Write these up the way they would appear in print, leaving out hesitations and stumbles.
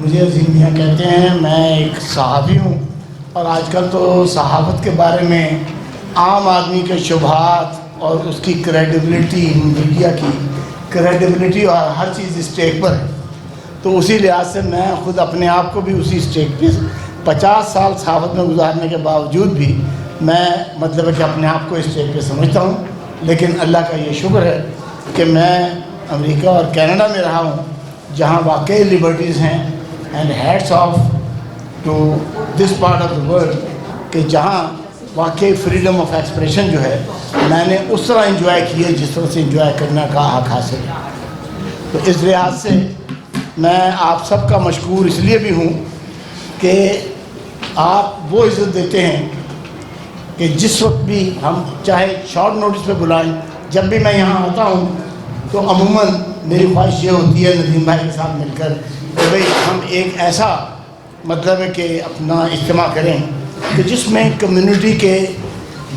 مجھے عظیم میاں کہتے ہیں، میں ایک صحافی ہوں، اور آج کل تو صحافت کے بارے میں عام آدمی کے شبہات اور اس کی کریڈیبلٹی، میڈیا کی کریڈیبلٹی اور ہر چیز اسٹیک پر ہے. تو اسی لحاظ سے میں خود اپنے آپ کو بھی اسی اسٹیک پہ 50 سال صحافت میں گزارنے کے باوجود بھی میں مطلب ہے کہ اپنے آپ کو اسٹیک پہ سمجھتا ہوں. لیکن اللہ کا یہ شکر ہے کہ میں امریکہ اور کینیڈا میں رہا ہوں، جہاں واقعی لبرٹیز ہیں. And hats off to this part of the world کہ جہاں واقعی فریڈم آف ایکسپریشن جو ہے میں نے اس طرح انجوائے کی ہے جس طرح سے انجوائے کرنے کا حق حاصل ہے. تو اس لحاظ سے میں آپ سب کا مشکور اس لیے بھی ہوں کہ آپ وہ عزت دیتے ہیں کہ جس وقت بھی ہم چاہے شارٹ نوٹس پہ بلائیں. جب بھی میں یہاں آتا ہوں تو عموماً میری خواہش یہ ہوتی ہے ندیم بھائی کے ساتھ مل کر کہ بھئی ہم ایک ایسا مطلب ہے کہ اپنا اجتماع کریں کہ جس میں کمیونٹی کے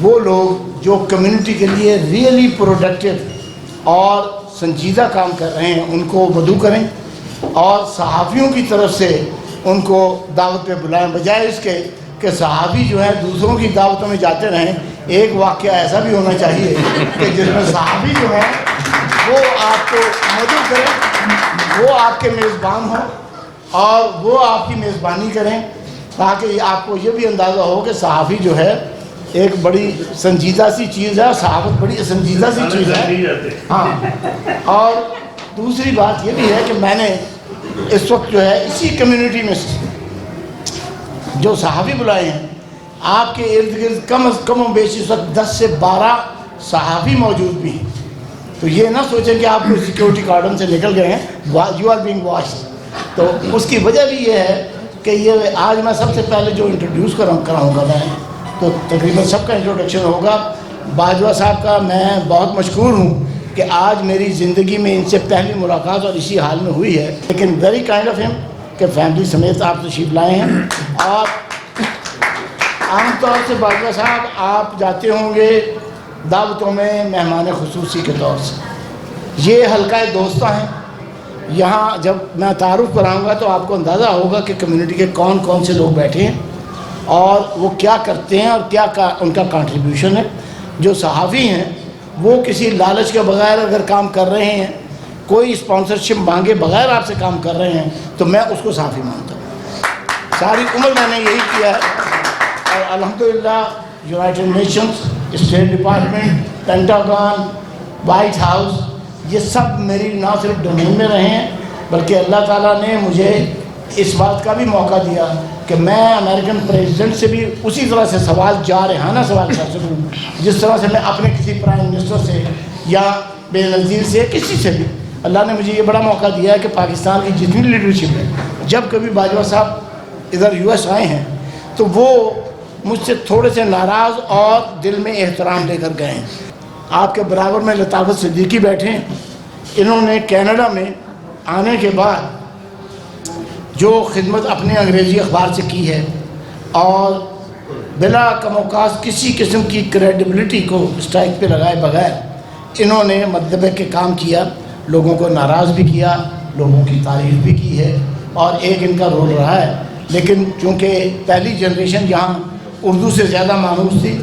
وہ لوگ جو کمیونٹی کے لیے ریئلی پروڈکٹیو اور سنجیدہ کام کر رہے ہیں ان کو مدعو کریں، اور صحافیوں کی طرف سے ان کو دعوت پہ بلائیں، بجائے اس کے کہ صحافی جو ہے دوسروں کی دعوتوں میں جاتے رہیں. ایک واقعہ ایسا بھی ہونا چاہیے کہ جس میں صحافی جو ہے وہ آپ کو مدعو کریں، وہ آپ کے میزبان ہوں اور وہ آپ کی میزبانی کریں، تاکہ آپ کو یہ بھی اندازہ ہو کہ صحافی جو ہے ایک بڑی سنجیدہ سی چیز ہے، صحافت بڑی سنجیدہ سی چیز ہے. ہاں، اور دوسری بات یہ بھی ہے کہ میں نے اس وقت جو ہے اسی کمیونٹی میں جو صحافی بلائے ہیں، آپ کے ارد گرد کم از کم و بیش اس وقت 10 سے 12 صحافی موجود بھی ہیں. تو یہ نہ سوچیں کہ آپ کو سیکیورٹی کارڈن سے نکل گئے ہیں، یو آر بینگ واچڈ. تو اس کی وجہ بھی یہ ہے کہ یہ آج میں سب سے پہلے جو انٹروڈیوس کراؤں گا میں تو تقریباً سب کا انٹروڈکشن ہوگا. باجوہ صاحب کا میں بہت مشکور ہوں کہ آج میری زندگی میں ان سے پہلی ملاقات اور اسی حال میں ہوئی ہے. لیکن ویری کائنڈ آف ہم کہ فیملی سمیت آپ تشریف لائے ہیں. اور عام طور سے باجوہ صاحب آپ جاتے ہوں گے دعوتوں میں مہمان خصوصی کے طور سے. یہ حلقہ دوستہ ہیں. یہاں جب میں تعارف کراؤں گا تو آپ کو اندازہ ہوگا کہ کمیونٹی کے کون کون سے لوگ بیٹھے ہیں اور وہ کیا کرتے ہیں اور کیا ان کا کنٹریبیوشن ہے. جو صحافی ہیں وہ کسی لالچ کے بغیر اگر کام کر رہے ہیں، کوئی اسپانسرشپ مانگے بغیر آپ سے کام کر رہے ہیں تو میں اس کو صحافی مانتا ہوں. ساری عمر میں نے یہی کیا ہے، اور الحمدللہ United nations, state department, Pentagon, white house, یہ سب میری نہ صرف ڈومین میں رہے ہیں بلکہ اللہ تعالیٰ نے مجھے اس بات کا بھی موقع دیا کہ میں امریکن پریزیڈنٹ سے بھی اسی طرح سے سوال جارحانہ سوال کر سکوں جس طرح سے میں اپنے کسی پرائم منسٹر سے یا بے نظیر سے کسی سے بھی. اللہ نے مجھے یہ بڑا موقع دیا ہے کہ پاکستان کی جتنی لیڈرشپ ہے، جب کبھی باجوہ صاحب ادھر US آئے ہیں تو وہ مجھ سے تھوڑے سے ناراض اور دل میں احترام لے کر گئے ہیں. آپ کے برابر میں لطافت صدیقی بیٹھے ہیں. انہوں نے کینیڈا میں آنے کے بعد جو خدمت اپنے انگریزی اخبار سے کی ہے اور بلا کم اوقات کسی قسم کی کریڈیبلٹی کو اسٹرائک پہ لگائے بغیر انہوں نے مطلب کہ کام کیا، لوگوں کو ناراض بھی کیا، لوگوں کی تعریف بھی کی ہے، اور ایک ان کا رول رہا ہے. لیکن چونکہ پہلی جنریشن یہاں اردو سے زیادہ مانوس تھی،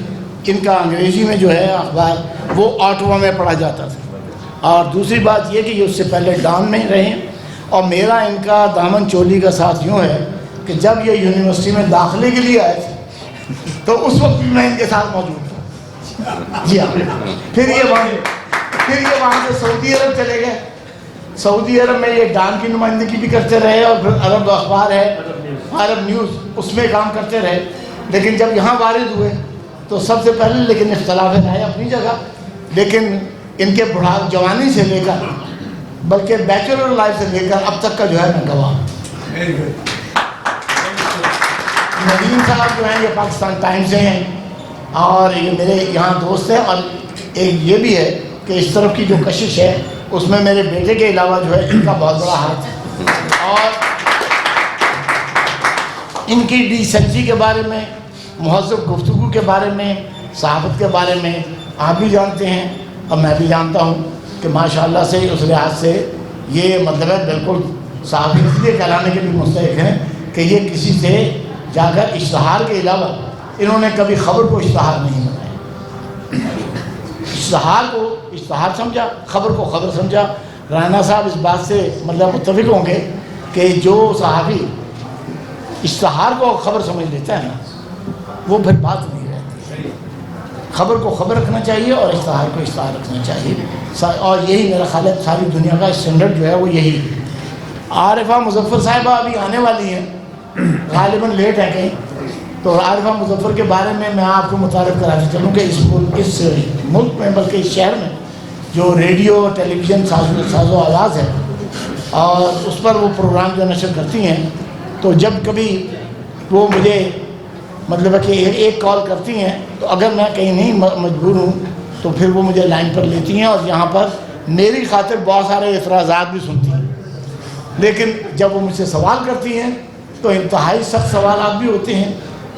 ان کا انگریزی میں جو ہے اخبار وہ آٹوا میں پڑھا جاتا تھا. اور دوسری بات یہ کہ یہ اس سے پہلے ڈان میں رہے ہیں، اور میرا ان کا دامن چولی کا ساتھ یوں ہے کہ جب یہ یونیورسٹی میں داخلے کے لیے آئے تھے تو اس وقت بھی میں ان کے ساتھ موجود تھا. جی ہاں. پھر یہ وہاں سے سعودی عرب چلے گئے. سعودی عرب میں یہ ڈان کی نمائندگی بھی کرتے رہے، اور پھر عرب اخبار ہے، عرب نیوز، اس میں کام کرتے رہے. لیکن جب یہاں وارد ہوئے تو سب سے پہلے لیکن اختلاف رائے اپنی جگہ، لیکن ان کے بڑھا جوانی سے لے کر بلکہ بیچلر لائف سے لے کر اب تک کا جو ہے میں گواہ. ندیم صاحب جو ہیں یہ پاکستان ٹائمز سے ہیں اور یہ میرے یہاں دوست ہیں. اور ایک یہ بھی ہے کہ اس طرف کی جو کشش ہے اس میں میرے بیٹے کے علاوہ جو ہے ان کا بہت بڑا ہاتھ ہے. اور ان کی ڈیسنسی کے بارے میں، مہذب گفتگو کے بارے میں، صحافت کے بارے میں آپ بھی جانتے ہیں اور میں بھی جانتا ہوں کہ ماشاءاللہ سے اس لحاظ سے یہ مطلب ہے بالکل صحافی اس لیے کہلانے کے بھی مستحق ہیں کہ یہ کسی سے جا کر اشتہار کے علاوہ انہوں نے کبھی خبر کو اشتہار نہیں بنایا. اشتہار کو اشتہار سمجھا, خبر کو خبر سمجھا. رانا صاحب اس بات سے مطلب متفق ہوں گے کہ جو صحافی اشتہار کو خبر سمجھ لیتا ہے نا وہ پھر بات نہیں رہتی. خبر کو خبر رکھنا چاہیے اور اشتہار کو اشتہار رکھنا چاہیے, اور یہی میرا خیال ہے ساری دنیا کا اسٹینڈرڈ جو ہے وہ یہی. عارفہ مظفر صاحبہ ابھی آنے والی ہیں, غالباً لیٹ ہے کہیں, تو عارفہ مظفر کے بارے میں آپ کو متعارف کراتے چلوں کہ اس ملک میں بلکہ اس شہر میں جو ریڈیو ٹیلی ویژن ساز و آواز ہے اور اس پر وہ پروگرام جو نشر کرتی ہیں, تو جب کبھی وہ مجھے مطلب ہے کہ ایک کال کرتی ہیں تو اگر میں کہیں نہیں مجبور ہوں تو پھر وہ مجھے لائن پر لیتی ہیں اور یہاں پر میری خاطر بہت سارے اعتراضات بھی سنتی ہیں. لیکن جب وہ مجھ سے سوال کرتی ہیں تو انتہائی سخت سوالات بھی ہوتے ہیں,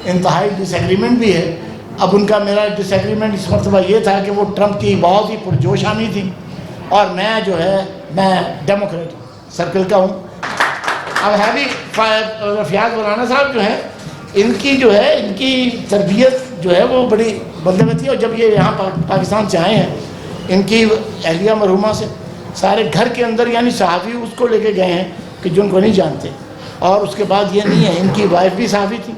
انتہائی ڈس ایگریمنٹ بھی ہے. اب ان کا میرا ڈس ایگریمنٹ اس مرتبہ یہ تھا کہ وہ ٹرمپ کی بہت ہی پرجوش حامی تھی اور میں جو ہے میں ڈیموکریٹ سرکل کا ہوں. اب ہے بھی رفیعات مولانا صاحب جو ہیں ان کی تربیت جو ہے وہ بڑی بدلتی ہے. اور جب یہ یہاں پاکستان سے آئے ہیں ان کی اہلیہ مرحومہ سے سارے گھر کے اندر یعنی صحافی اس کو لے کے گئے ہیں کہ جن کو نہیں جانتے. اور اس کے بعد یہ نہیں ہے, ان کی وائف بھی صحافی تھی,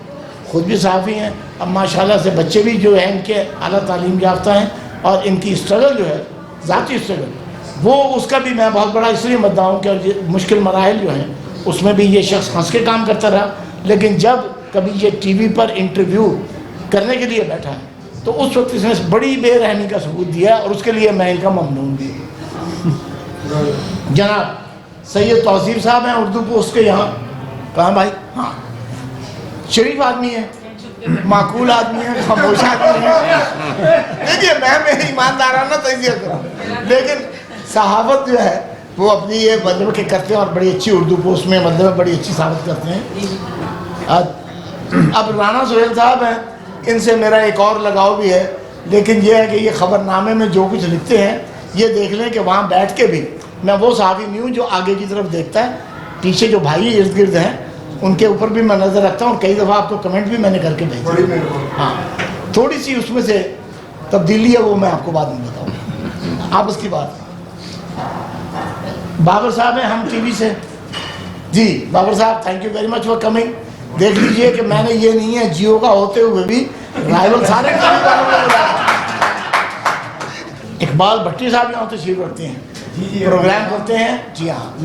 خود بھی صحافی ہیں. اب ماشاءاللہ سے بچے بھی جو ہیں ان کے اعلیٰ تعلیم یافتہ ہیں اور ان کی اسٹرگل جو ہے ذاتی اسٹرگل وہ اس کا بھی میں بہت بڑا اس لیے مدعا ہوں کہ مشکل مراحل جو ہیں اس میں بھی یہ شخص ہنس کے کام کرتا رہا. لیکن جب کبھی یہ ٹی وی پر انٹرویو کرنے کے لیے بیٹھا ہے تو اس وقت اس نے بڑی بے رحمی کا ثبوت دیا اور اس کے لیے میں ان کا ممنون بھی. جناب سید توصیف صاحب ہیں اردو پوسٹ کے یہاں, کہاں بھائی, ہاں شریف آدمی ہے, معقول آدمی ہے, خاموش آدمی ہے. دیکھیے میں ایماندارانہ تجزیہ کروں, لیکن صحافت جو ہے وہ اپنی یہ مطلب کہ کرتے ہیں اور بڑی اچھی اردو پوسٹ میں مطلب بڑی اچھی صحافت کرتے ہیں. اب رانا سہیل صاحب ہیں, ان سے میرا ایک اور لگاؤ بھی ہے, لیکن یہ ہے کہ یہ خبر نامے میں جو کچھ لکھتے ہیں یہ دیکھ لیں کہ وہاں بیٹھ کے بھی میں وہ صحافی نہیں ہوں جو آگے کی طرف دیکھتا ہے. پیچھے جو بھائی ارد گرد ہیں ان کے اوپر بھی میں نظر رکھتا ہوں, اور کئی دفعہ آپ کو کمنٹ بھی میں نے کر کے بھیجا. ہاں تھوڑی سی اس میں سے تبدیلی ہے, وہ میں آپ کو بعد میں بتاؤں. آپ اس کی بات بابر صاحب ہیں ہم ٹی وی سے. جی بابر صاحب thank you very much for coming. دیکھ لیجئے کہ میں نے یہ نہیں ہے جیو کا ہوتے ہوئے بھی رائیول سارے اقبال بھٹی صاحب یہاں تشریف رکھتے ہیں, پروگرام کرتے ہیں. جی ہاں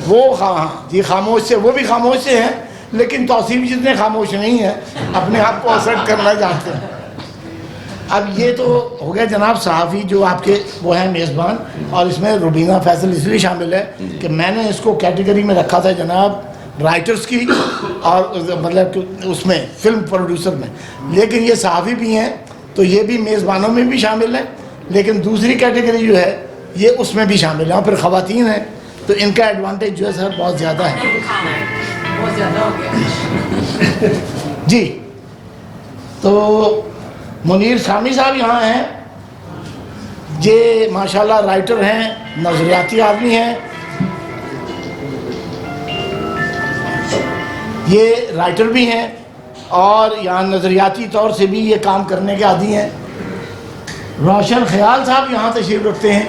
وہ ہاں جی خاموش سے, وہ بھی خاموش سے ہیں, لیکن توصیف جتنے خاموش نہیں ہیں اپنے آپ کو اسرٹ کرنا جانتے ہیں. اب یہ تو ہو گیا جناب صحافی جو آپ کے وہ ہیں میزبان, اور اس میں روبینہ فیصل اس لیے شامل ہے کہ میں نے اس کو کیٹیگری میں رکھا تھا جناب رائٹرز کی اور مطلب کہ اس میں فلم پروڈیوسر میں, لیکن یہ صحافی بھی ہیں تو یہ بھی میزبانوں میں بھی شامل ہے, لیکن دوسری کیٹیگری جو ہے یہ اس میں بھی شامل ہے. اور پھر خواتین ہیں تو ان کا ایڈوانٹیج جو ہے سر بہت زیادہ ہے. جی تو منیر سامی صاحب یہاں ہیں, یہ ماشاءاللہ رائٹر ہیں, نظریاتی آدمی ہیں. یہ رائٹر بھی ہیں اور یہاں نظریاتی طور سے بھی یہ کام کرنے کے عادی ہیں. روشن خیال صاحب یہاں تشریف رکھتے ہیں.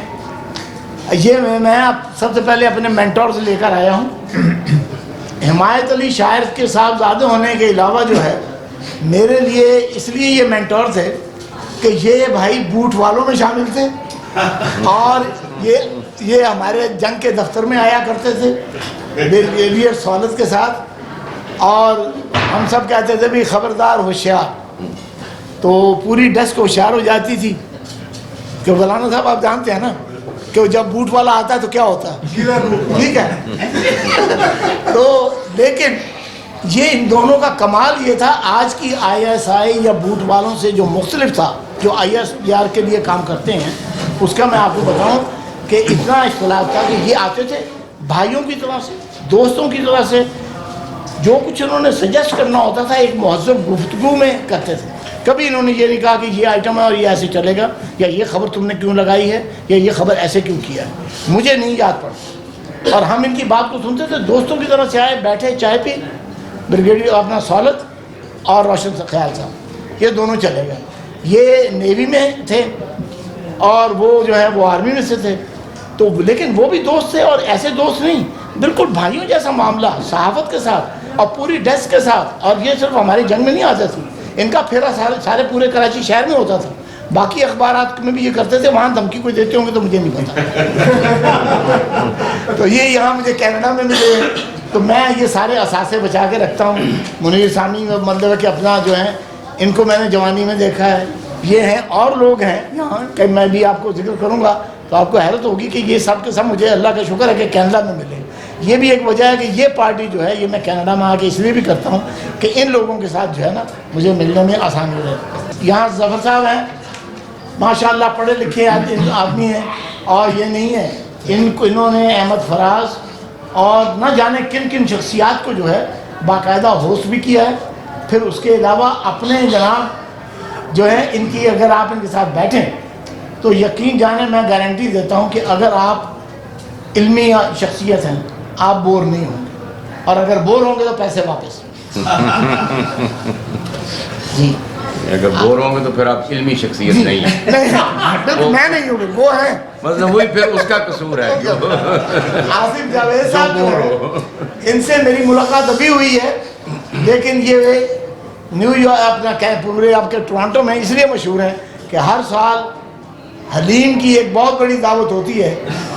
یہ میں سب سے پہلے اپنے مینٹورز لے کر آیا ہوں. حمایت علی شاعر کے صاحبزادے ہونے کے علاوہ جو ہے میرے لیے اس لیے یہ مینٹور تھے کہ یہ بھائی بوٹ والوں میں شامل تھے اور یہ ہمارے جنگ کے دفتر میں آیا کرتے تھے بریگیڈیئر سہولت کے ساتھ, اور ہم سب کہتے تھے بھی خبردار ہوشیار. تو پوری ڈیسک ہوشیار ہو جاتی تھی کہ مولانا صاحب آپ جانتے ہیں نا کہ جب بوٹ والا آتا ہے تو کیا ہوتا ہے, ٹھیک ہے. تو لیکن یہ ان دونوں کا کمال یہ تھا, آج کی آئی ایس آئی یا بوٹ والوں سے جو مختلف تھا جو آئی ایس پی آر کے لیے کام کرتے ہیں, اس کا میں آپ کو بتاؤں کہ اتنا اختلاف تھا کہ یہ آتے تھے بھائیوں کی طرح سے, دوستوں کی طرح سے, جو کچھ انہوں نے سجیسٹ کرنا ہوتا تھا ایک مہذب گفتگو میں کرتے تھے. کبھی انہوں نے یہ نہیں کہا کہ یہ آئٹم ہے اور یہ ایسے چلے گا, یا یہ خبر تم نے کیوں لگائی ہے, یا یہ خبر ایسے کیوں کیا ہے. مجھے نہیں یاد پڑتا اور ہم ان کی بات کو سنتے تھے، دوستوں کی طرح سے آئے، بیٹھے، چائے پی، بریگیڈیئر اپنا سہولت اور روشن خیال صاحب، یہ دونوں چلے گئے. یہ نیوی میں تھے اور وہ جو ہے وہ آرمی میں سے تھے، تو لیکن وہ بھی دوست تھے، اور ایسے دوست نہیں، بالکل بھائیوں جیسا معاملہ صحافت کے ساتھ اور پوری ڈیسک کے ساتھ. اور یہ صرف ہماری جنگ میں نہیں آتے تھے، ان کا پھیرا سارے پورے کراچی شہر میں ہوتا تھا. باقی اخبارات میں بھی یہ کرتے تھے، وہاں دھمکی کوئی دیتے ہوں گے تو مجھے نہیں پتا. تو یہ یہاں مجھے کینیڈا میں ملے، تو میں یہ سارے اثاثے بچا کے رکھتا ہوں. منیر ثانی مطلب ہے کہ اپنا جو ہے ان کو میں نے جوانی میں دیکھا ہے. یہ ہیں اور لوگ ہیں یہاں کہ میں بھی آپ کو ذکر کروں گا تو آپ کو حیرت ہوگی کہ یہ سب کے سب مجھے اللہ کا شکر ہے کہ کینیڈا میں ملے. یہ بھی ایک وجہ ہے کہ یہ پارٹی جو ہے یہ میں کینیڈا میں آ کے اس لیے بھی کرتا ہوں کہ ان لوگوں کے ساتھ جو ہے نا مجھے ملنے میں آسانی رہے. یہاں ظفر صاحب ہیں، ماشاءاللہ پڑھے لکھے آدمی ہیں، اور یہ نہیں ہے انہوں نے احمد فراز اور نہ جانے کن کن شخصیات کو جو ہے باقاعدہ ہوسٹ بھی کیا ہے. پھر اس کے علاوہ اپنے جناب جو ہے ان کی اگر آپ ان کے ساتھ بیٹھیں تو یقین جانے میں گارنٹی دیتا ہوں کہ اگر آپ علمی شخصیت ہیں آپ بور نہیں ہوں گے، اور اگر بور ہوں گے تو پیسے واپس. جی اگر بور ہوں گے تو پھر آپ علمی شخصیت نہیں ہیں. بالکل میں نہیں ہوں، وہ ہیں مطلب وہی پھر اس کا قصور ہے. آصف جاوید صاحب جو ہے ان سے میری ملاقات ابھی ہوئی ہے، لیکن یہ نیو یارک اپنا پورے آپ کے ٹورانٹو میں اس لیے مشہور ہیں کہ ہر سال حلیم کی ایک بہت بڑی دعوت ہوتی ہے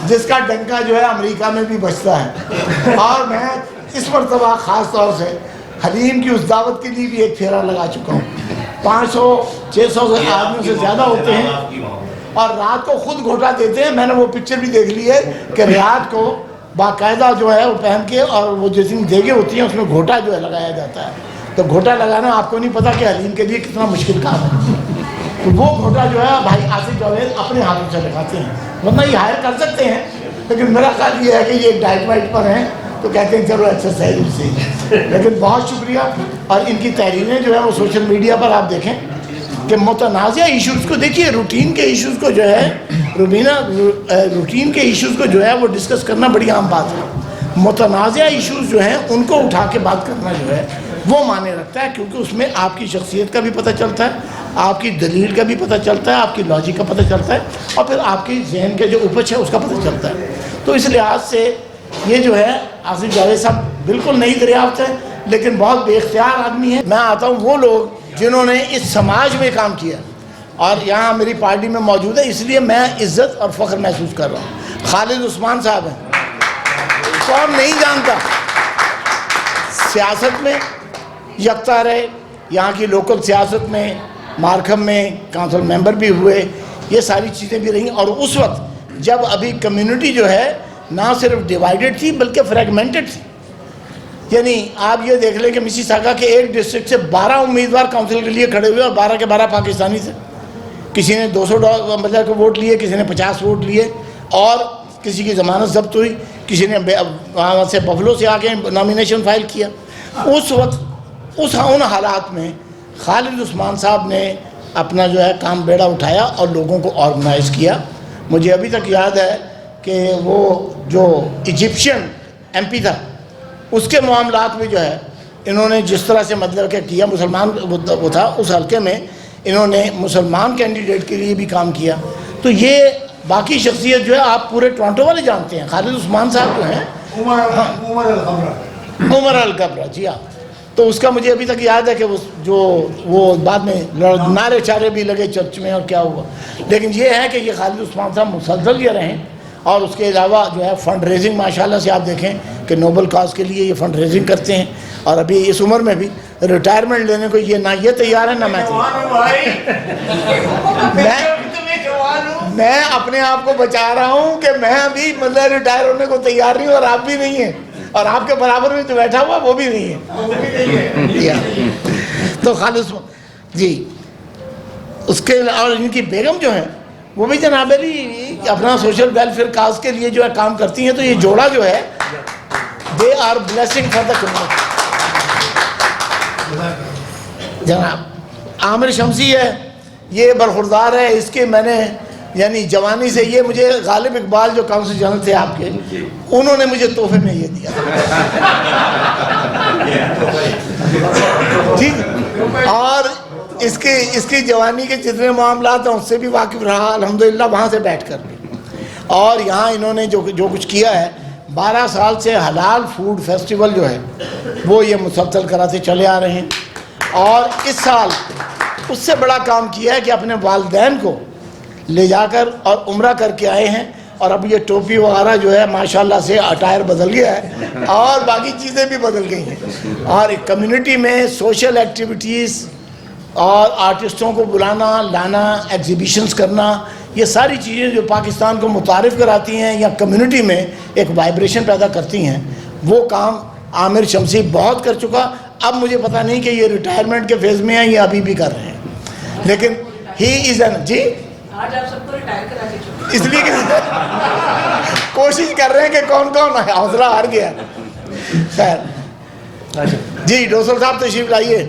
جس کا ڈنکا جو ہے امریکہ میں بھی بجتا ہے. اور میں اس مرتبہ خاص طور سے حلیم کی اس دعوت کے لیے بھی ایک پھیرا لگا چکا ہوں. 500-600 آدمیوں سے زیادہ ہوتے ہیں، اور رات کو خود گھوٹا دیتے ہیں. میں نے وہ پکچر بھی دیکھ لی ہے کہ رات کو باقاعدہ جو ہے وہ پہن کے، اور وہ جتنی دیگیں ہوتی ہیں اس میں گھوٹا جو ہے لگایا جاتا ہے. تو گھوٹا لگانا آپ کو نہیں پتا کہ حلیم کے لیے کتنا مشکل کام ہے. تو وہ گھوٹا جو ہے بھائی آصف جاوید اپنے ہاتھوں سے لگاتے ہیں، ورنہ یہ ہائر کر سکتے ہیں، لیکن میرا خیال یہ ہے کہ یہ ڈائٹ وائٹ پر ہیں تو کہتے ہیں چلو ایکسرسائز سے. لیکن بہت شکریہ. اور ان کی تحریریں جو ہے وہ سوشل میڈیا پر آپ دیکھیں کہ متنازع ایشوز کو دیکھیے، روٹین کے ایشوز کو جو ہے روٹین کے ایشوز کو جو ہے وہ ڈسکس کرنا بڑی عام بات ہے. متنازع ایشوز جو ہیں ان کو اٹھا کے بات کرنا جو ہے وہ معنی رکھتا ہے، کیونکہ اس میں آپ کی شخصیت کا بھی پتہ چلتا ہے، آپ کی دلیل کا بھی پتہ چلتا ہے، آپ کی لاجک کا پتہ چلتا ہے، اور پھر آپ کی ذہن کے جو اپج ہے اس کا پتہ چلتا ہے. تو اس لحاظ سے یہ جو ہے آصف جاوید صاحب بالکل نئی دریافت ہے، لیکن بہت بے اختیار آدمی ہے. میں آتا ہوں وہ لوگ جنہوں نے اس سماج میں کام کیا اور یہاں میری پارٹی میں موجود ہے، اس لیے میں عزت اور فخر محسوس کر رہا ہوں. خالد عثمان صاحب ہیں، کون نہیں جانتا، سیاست میں یکتا رہے، یہاں کی لوکل سیاست میں مارکھم میں کونسل ممبر بھی ہوئے، یہ ساری چیزیں بھی رہیں. اور اس وقت جب ابھی کمیونٹی جو ہے نہ صرف ڈیوائیڈڈ تھی بلکہ فریگمنٹڈ تھی. یعنی آپ یہ دیکھ لیں کہ مسیساگا کے ایک ڈسٹرکٹ سے 12 امیدوار کونسل کے لیے کھڑے ہوئے، اور 12 کے 12 پاکستانی تھے. کسی نے 200 مطلب ووٹ لیے، کسی نے 50 ووٹ لیے، اور کسی کی ضمانت ضبط ہوئی، کسی نے وہاں سے بفلو سے آ کے نامینیشن فائل کیا. اس وقت ان حالات میں خالد عثمان صاحب نے اپنا جو ہے کام بیڑا اٹھایا اور لوگوں کو آرگنائز کیا. مجھے ابھی تک یاد ہے کہ وہ جو ایجپشین ایم پی تھا اس کے معاملات میں جو ہے انہوں نے جس طرح سے مطلب کہ کیا، مسلمان وہ تھا اس حلقے میں، انہوں نے مسلمان کینڈیڈیٹ کے لیے بھی کام کیا. تو یہ باقی شخصیت جو ہے آپ پورے ٹورانٹو والے جانتے ہیں. خالد عثمان صاحب جو ہیں عمر القبرہ، جی ہاں. تو اس کا مجھے ابھی تک یاد ہے کہ وہ بعد میں نعرے چارے بھی لگے چرچ میں اور کیا ہوا. لیکن یہ ہے کہ یہ خالد عثمان صاحب مسلسل یہ رہیں. اور اس کے علاوہ جو ہے فنڈ ریزنگ ماشاءاللہ سے آپ دیکھیں کہ نوبل کاز کے لیے یہ فنڈ ریزنگ کرتے ہیں. اور ابھی اس عمر میں بھی ریٹائرمنٹ لینے کو یہ نہ یہ تیار ہے نہ میں میں اپنے آپ کو بچا رہا ہوں کہ میں ابھی مطلب ریٹائر ہونے کو تیار نہیں ہوں، اور آپ بھی نہیں ہیں، اور آپ کے برابر میں جو بیٹھا ہوا وہ بھی نہیں ہے. تو خالد جی اس کے اور ان کی بیگم جو ہیں وہ بھی جناب علی اپنا سوشل ویلفیئر کاز کے لیے جو ہے کام کرتی ہیں. تو یہ جوڑا جو ہے they are blessing for the community. جناب عامر شمسی ہے، یہ برخوردار ہے، اس کے میں نے یعنی جوانی سے یہ مجھے غالب اقبال جو کونسل جنرل تھے آپ کے، انہوں نے مجھے تحفے میں یہ دیا ٹھیک. اور اس کی جوانی کے جتنے معاملات ہیں اس سے بھی واقف رہا الحمدللہ وہاں سے بیٹھ کر بھی. اور یہاں انہوں نے جو کچھ کیا ہے، 12 سال سے حلال فوڈ فیسٹیول جو ہے وہ یہ مسلسل کراتے چلے آ رہے ہیں. اور اس سال اس سے بڑا کام کیا ہے کہ اپنے والدین کو لے جا کر اور عمرہ کر کے آئے ہیں. اور اب یہ ٹوپی وغیرہ جو ہے ماشاءاللہ سے اٹائر بدل گیا ہے اور باقی چیزیں بھی بدل گئی ہیں. اور ایک کمیونٹی میں سوشل ایکٹیویٹیز اور آرٹسٹوں کو بلانا لانا، ایگزیبیشنز کرنا، یہ ساری چیزیں جو پاکستان کو متعارف کراتی ہیں یا کمیونٹی میں ایک وائبریشن پیدا کرتی ہیں، وہ کام عامر شمسی بہت کر چکا. اب مجھے پتہ نہیں کہ یہ ریٹائرمنٹ کے فیز میں ہیں یا ابھی بھی کر رہے ہیں، لیکن ہی از این جی آج آپ سب کو ریٹائر کرا کے چھوڑیں. اس لیے کہ کوشش کر رہے ہیں کہ کون کون ہے، حوصلہ ہار گیا. خیر جی ڈوسل صاحب تشریف لائیے،